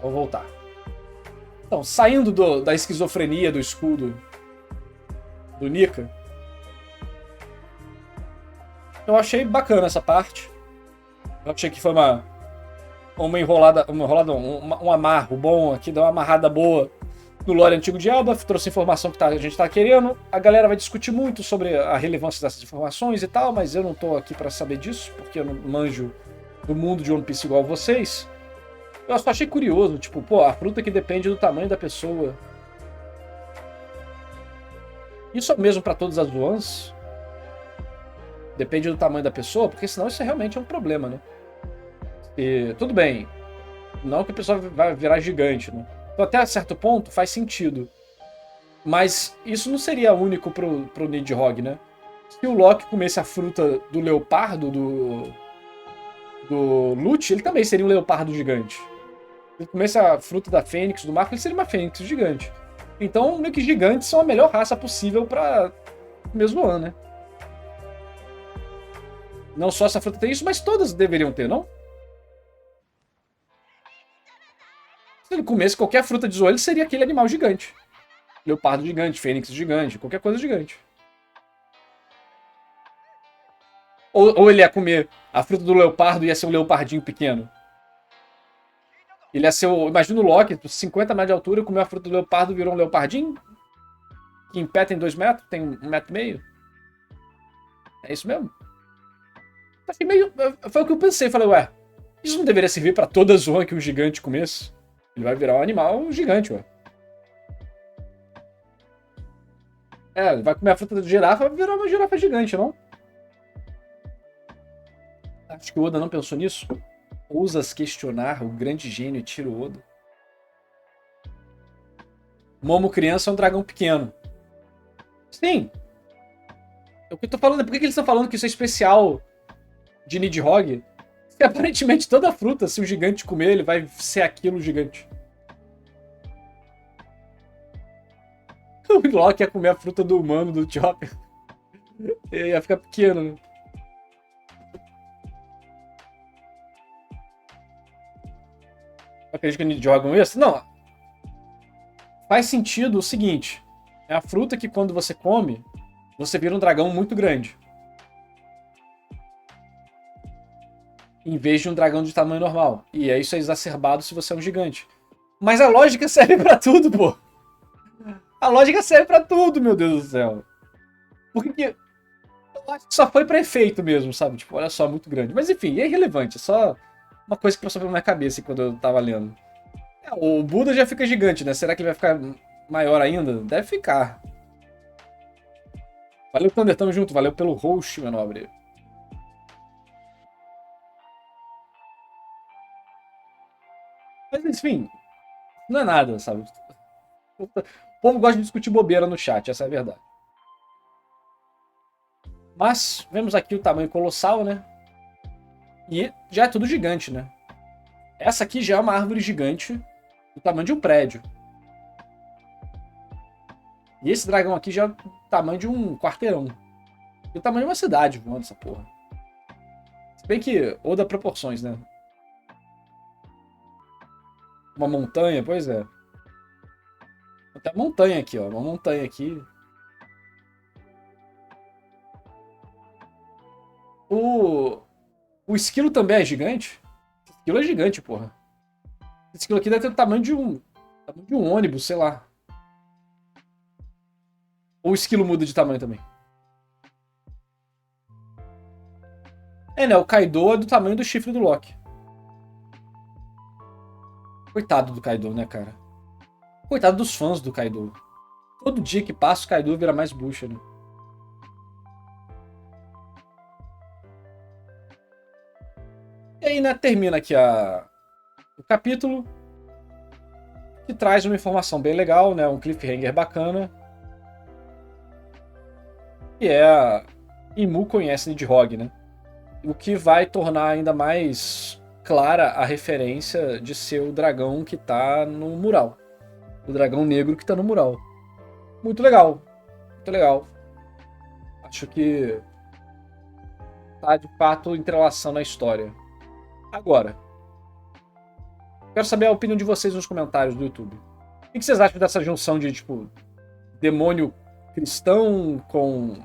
Vou voltar. Então, saindo da esquizofrenia do escudo do Nika, eu achei bacana essa parte. Eu achei que foi um amarro bom aqui, deu uma amarrada boa no lore antigo de Elbaf, trouxe informação que a gente tá querendo. A galera vai discutir muito sobre a relevância dessas informações e tal, mas eu não tô aqui pra saber disso, porque eu não manjo do mundo de One Piece igual vocês. Eu só achei curioso, tipo, pô, a fruta que depende do tamanho da pessoa. Isso é mesmo pra todas as Ones? Depende do tamanho da pessoa, porque senão isso realmente é um problema, né? E, tudo bem, não que a pessoa vai virar gigante, né? Então, até certo ponto faz sentido. Mas isso não seria único pro Nidhogg, né? Se o Loki comesse a fruta do leopardo, do Lute, ele também seria um leopardo gigante. Se ele comesse a fruta da Fênix, do Marco, ele seria uma Fênix gigante. Então, meio que gigantes são a melhor raça possível pra mesmo ano, né? Não só essa fruta tem isso, mas todas deveriam ter, não? Se ele comesse qualquer fruta de zoológico, ele seria aquele animal gigante. Leopardo gigante, fênix gigante, qualquer coisa gigante. Ou ele ia comer a fruta do leopardo e ia ser um leopardinho pequeno. Ele ia ser imagina o Loki, 50 metros de altura, comeu a fruta do leopardo e virou um leopardinho? Que em pé tem 2 metros, tem 1,5 metro. É isso mesmo? Foi o que eu pensei, falei, ué, isso não deveria servir pra toda zona que um gigante comesse? Ele vai virar um animal gigante, ué. Ele vai comer a fruta da girafa, vai virar uma girafa gigante, não? Acho que o Oda não pensou nisso. Ousas questionar o grande gênio Eiichiro Oda. Momo criança é um dragão pequeno. Sim. O que eu tô falando é por que eles estão falando que isso é especial de Nidhogg? Porque aparentemente toda fruta, se o gigante comer, ele vai ser aquilo gigante. O Loki ia comer a fruta do humano, do Chopper. Ele ia ficar pequeno, né? Acredito que eles jogam isso? Não. Faz sentido o seguinte. É a fruta que quando você come, você vira um dragão muito grande. Em vez de um dragão de tamanho normal. E isso é exacerbado se você é um gigante. Mas a lógica serve pra tudo, pô. A lógica serve pra tudo, meu Deus do céu. Porque eu acho que só foi pra efeito mesmo, sabe? Tipo, olha só, muito grande. Mas enfim, é irrelevante. É só uma coisa que passou pela minha cabeça quando eu tava lendo. O Buda já fica gigante, né? Será que ele vai ficar maior ainda? Deve ficar. Valeu, Thunder, tamo junto. Valeu pelo host, meu nobre. Mas enfim, não é nada, sabe? O povo gosta de discutir bobeira no chat, essa é a verdade. Mas, vemos aqui o tamanho colossal, né? E já é tudo gigante, né? Essa aqui já é uma árvore gigante do tamanho de um prédio. E esse dragão aqui já é o tamanho de um quarteirão. E o tamanho de uma cidade, voando essa porra. Se bem que Oda proporções, né? Uma montanha, pois é. Tem uma montanha aqui, ó. Uma montanha aqui. O esquilo também é gigante? O esquilo é gigante, porra. Esse esquilo aqui deve ter o tamanho de um ônibus, sei lá. Ou o esquilo muda de tamanho também? É, né? O Kaido é do tamanho do chifre do Loki. Coitado do Kaido, né, cara? Coitado dos fãs do Kaido. Todo dia que passa, o Kaido vira mais bucha, né? E aí, né, termina aqui o capítulo, que traz uma informação bem legal, né? Um cliffhanger bacana. Que é a Imu conhece Nidhogg, né? O que vai tornar ainda mais clara a referência de ser o dragão que tá no mural. O dragão negro que tá no mural. Muito legal. Muito legal. Acho que tá de fato entrelaçando a história. Agora, quero saber a opinião de vocês nos comentários do YouTube. O que vocês acham dessa junção de, tipo, demônio cristão com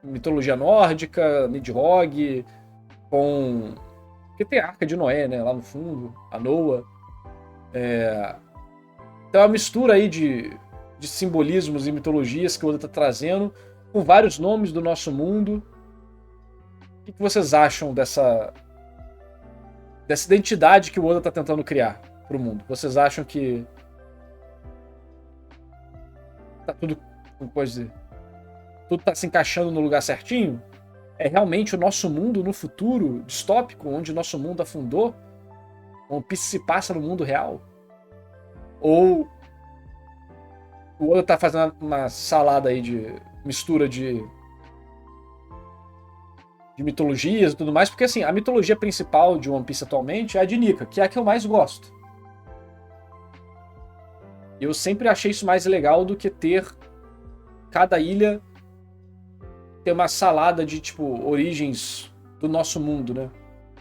mitologia nórdica, Nidhogg, com... Porque tem a Arca de Noé, né, lá no fundo, a Noa. Então é uma mistura aí de simbolismos e mitologias que o Oda tá trazendo, com vários nomes do nosso mundo. O que vocês acham dessa identidade que o Oda tá tentando criar pro mundo? Vocês acham que tá tudo, como pode dizer, tudo tá se encaixando no lugar certinho? É realmente o nosso mundo no futuro distópico, onde o nosso mundo afundou? One Piece se passa no mundo real? Ou o Oda tá fazendo uma salada aí de mistura de mitologias e tudo mais? Porque assim, a mitologia principal de One Piece atualmente é a de Nika, que é a que eu mais gosto. Eu sempre achei isso mais legal do que ter cada ilha ter uma salada de, tipo, origens do nosso mundo, né?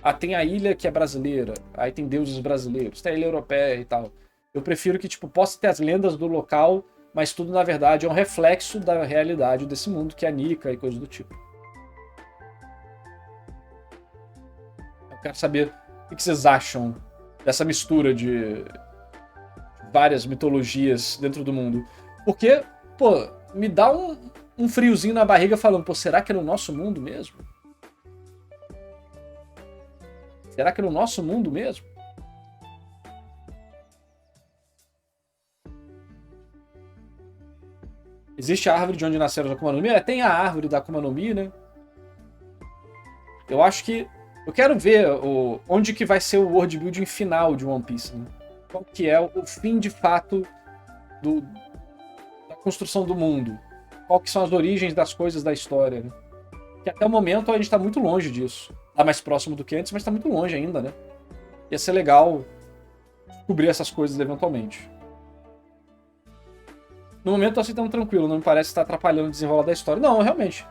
Ah, tem a ilha que é brasileira, aí tem deuses brasileiros, tem a ilha europeia e tal. Eu prefiro que, tipo, possa ter as lendas do local, mas tudo, na verdade, é um reflexo da realidade desse mundo, que é a Nika e coisas do tipo. Eu quero saber o que vocês acham dessa mistura de várias mitologias dentro do mundo. Porque, pô, me dá um friozinho na barriga falando, pô, será que é no nosso mundo mesmo? Será que é no nosso mundo mesmo? Existe a árvore de onde nasceram os Akuma no Mi? Tem a árvore da Akuma no Mi, né? Eu acho que... Eu quero ver onde que vai ser o world building final de One Piece, né? Qual que é o fim, de fato, da construção do mundo. Qual que são as origens das coisas da história, né? Que até o momento a gente tá muito longe disso. Tá mais próximo do que antes, mas tá muito longe ainda, né? Ia ser legal descobrir essas coisas eventualmente. No momento eu tô aceitando tranquilo, não me parece estar atrapalhando o desenrolar da história. Não, realmente.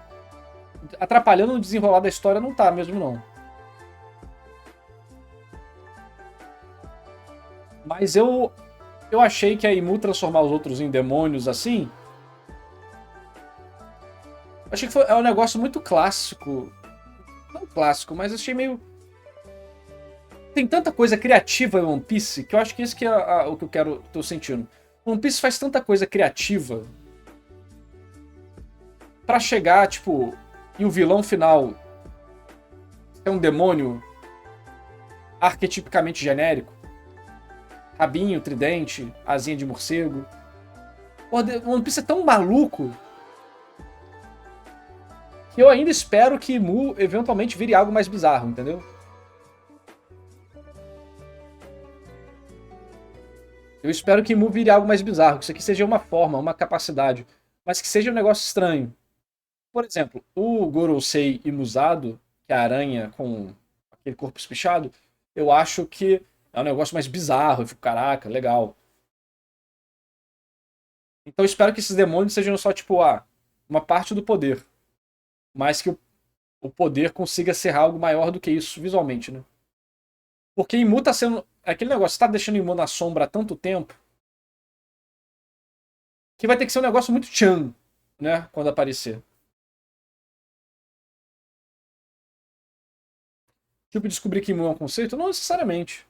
Atrapalhando o desenrolar da história não tá mesmo, não. Mas eu achei que a Imu transformar os outros em demônios assim... Achei que é um negócio muito clássico. Não clássico, mas achei meio... Tem tanta coisa criativa em One Piece que eu acho que isso que é o que tô sentindo. One Piece faz tanta coisa criativa pra chegar, tipo... E o vilão final é um demônio arquetipicamente genérico. Rabinho, tridente, asinha de morcego. One Piece é tão maluco que eu ainda espero que Mu eventualmente vire algo mais bizarro, entendeu? Eu espero que Mu vire algo mais bizarro, que isso aqui seja uma forma, uma capacidade, mas que seja um negócio estranho. Por exemplo, o Gorosei Imusado, que é a aranha com aquele corpo espichado, eu acho que é um negócio mais bizarro. Eu fico, caraca, legal. Então eu espero que esses demônios sejam só, tipo, uma parte do poder. Mas que o poder consiga ser algo maior do que isso, visualmente, né? Porque Imu tá sendo... Aquele negócio, você tá deixando Imu na sombra há tanto tempo que vai ter que ser um negócio muito Chan, né? Quando aparecer. Tipo, descobrir que Imu é um conceito? Não necessariamente.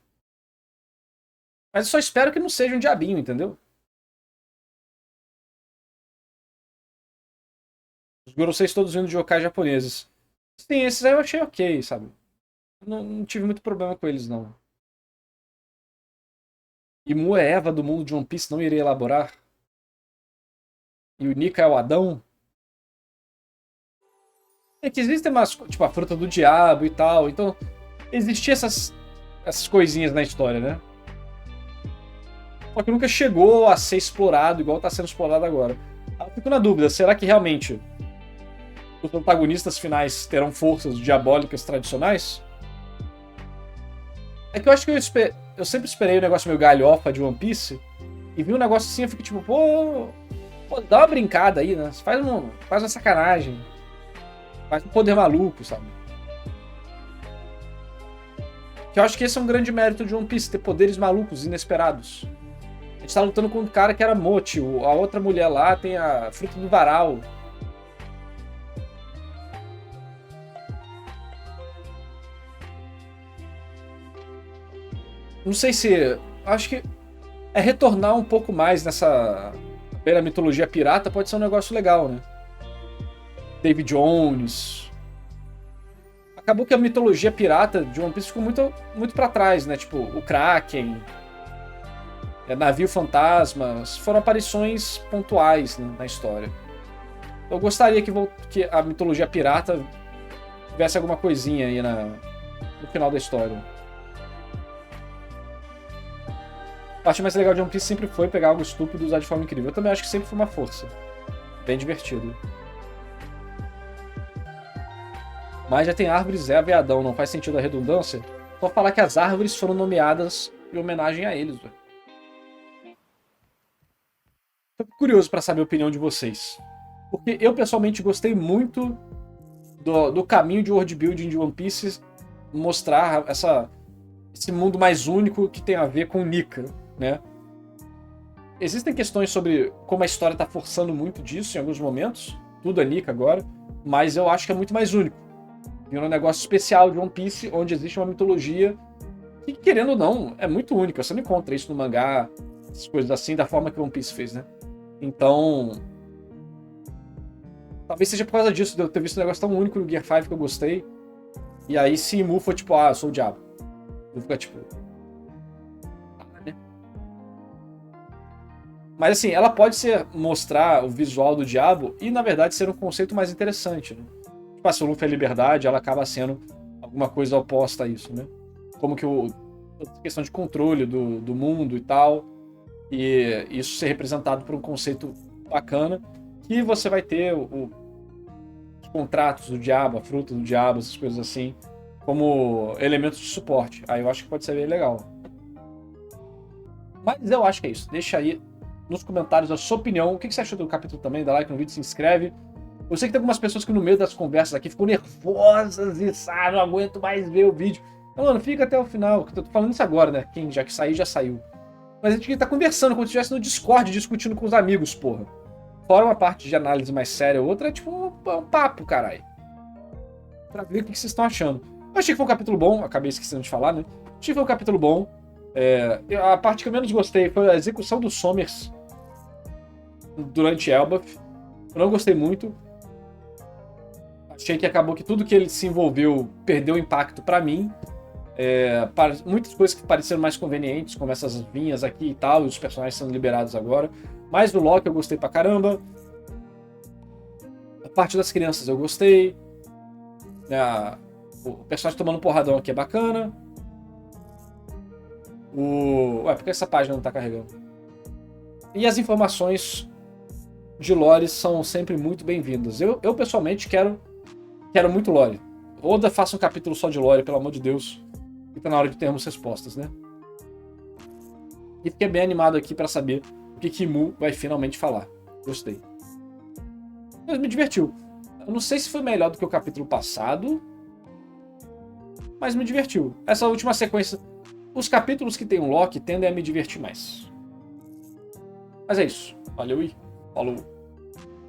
Mas eu só espero que não seja um diabinho, entendeu? Os Goroseis todos vindo de yokai japoneses. Sim, esses aí eu achei ok, sabe? Não tive muito problema com eles, não. Imu é Eva do mundo de One Piece, não irei elaborar. E o Nika é o Adão. É que existem umas, tipo, a fruta do diabo e tal. Então, existiam essas coisinhas na história, né? Só que nunca chegou a ser explorado igual tá sendo explorado agora. Eu fico na dúvida, será que realmente os antagonistas finais terão forças diabólicas tradicionais? É que eu acho que eu sempre esperei um negócio meio galhofa de One Piece, e vi um negócio assim, eu fico tipo, pô, dá uma brincada aí, né? Faz uma sacanagem. Faz um poder maluco, sabe? Que eu acho que esse é um grande mérito de One Piece, ter poderes malucos, inesperados. A gente tá lutando com um cara que era Mochi, a outra mulher lá tem a fruta do varal. Não sei se... Acho que retornar um pouco mais nessa... Pela mitologia pirata pode ser um negócio legal, né? David Jones. Acabou que a mitologia pirata de One Piece ficou muito pra trás, né? Tipo, o Kraken, navio fantasma, foram aparições pontuais, né, na história. Eu gostaria que a mitologia pirata tivesse alguma coisinha aí no final da história. A parte mais legal de One Piece sempre foi pegar algo estúpido e usar de forma incrível. Eu também acho que sempre foi uma força. Bem divertido. Mas já tem árvores veadão, não faz sentido a redundância? Só falar que as árvores foram nomeadas em homenagem a eles, velho. Tô curioso pra saber a opinião de vocês. Porque eu pessoalmente gostei muito do caminho de world building de One Piece mostrar esse mundo mais único que tem a ver com Nika, né? Existem questões sobre como a história tá forçando muito disso em alguns momentos. Tudo é Nika agora. Mas eu acho que é muito mais único. Virou um negócio especial de One Piece, onde existe uma mitologia que, querendo ou não, é muito única. Você não encontra isso no mangá, essas coisas assim, da forma que One Piece fez, né? Então... talvez seja por causa disso, de eu ter visto um negócio tão único no Gear 5 que eu gostei. E aí, se Imu for tipo, eu sou o diabo. Eu vou ficar tipo... né? Mas assim, ela pode mostrar o visual do diabo e, na verdade, ser um conceito mais interessante, né? Tipo, se o Luffy é liberdade, ela acaba sendo alguma coisa oposta a isso, né? Como que a questão de controle do mundo e tal, e isso ser representado por um conceito bacana, que você vai ter os contratos do diabo, a fruta do diabo, essas coisas assim, como elementos de suporte. Aí eu acho que pode ser bem legal. Mas eu acho que é isso. Deixa aí nos comentários a sua opinião. O que você achou do capítulo também? Dá like no vídeo, se inscreve. Eu sei que tem algumas pessoas que no meio das conversas aqui ficam nervosas e não aguento mais ver o vídeo. Então, mano, fica até o final, que eu tô falando isso agora, né? Quem já que sair, já saiu. Mas a gente tá conversando como se estivesse no Discord, discutindo com os amigos, porra. Fora uma parte de análise mais séria, outra é tipo um papo, caralho. Pra ver o que vocês estão achando. Eu achei que foi um capítulo bom, acabei esquecendo de falar, né? Achei que foi um capítulo bom. A parte que eu menos gostei foi a execução dos Sommers durante Elbaf. Eu não gostei muito. Achei que acabou que tudo que ele se envolveu perdeu impacto pra mim. Muitas coisas que pareceram mais convenientes, como essas vinhas aqui e tal, e os personagens sendo liberados agora. Mas do Loki eu gostei pra caramba. A parte das crianças eu gostei. O personagem tomando porradão aqui é bacana. Ué, por que essa página não tá carregando? E as informações de lore são sempre muito bem-vindas. Eu pessoalmente quero muito lore. Oda faça um capítulo só de lore, pelo amor de Deus. E tá na hora de termos respostas, né? E fiquei bem animado aqui pra saber o que Imu vai finalmente falar. Gostei. Mas me divertiu. Eu não sei se foi melhor do que o capítulo passado, mas me divertiu. Essa última sequência... Os capítulos que tem um Loki tendem a me divertir mais. Mas é isso. Valeu e falou.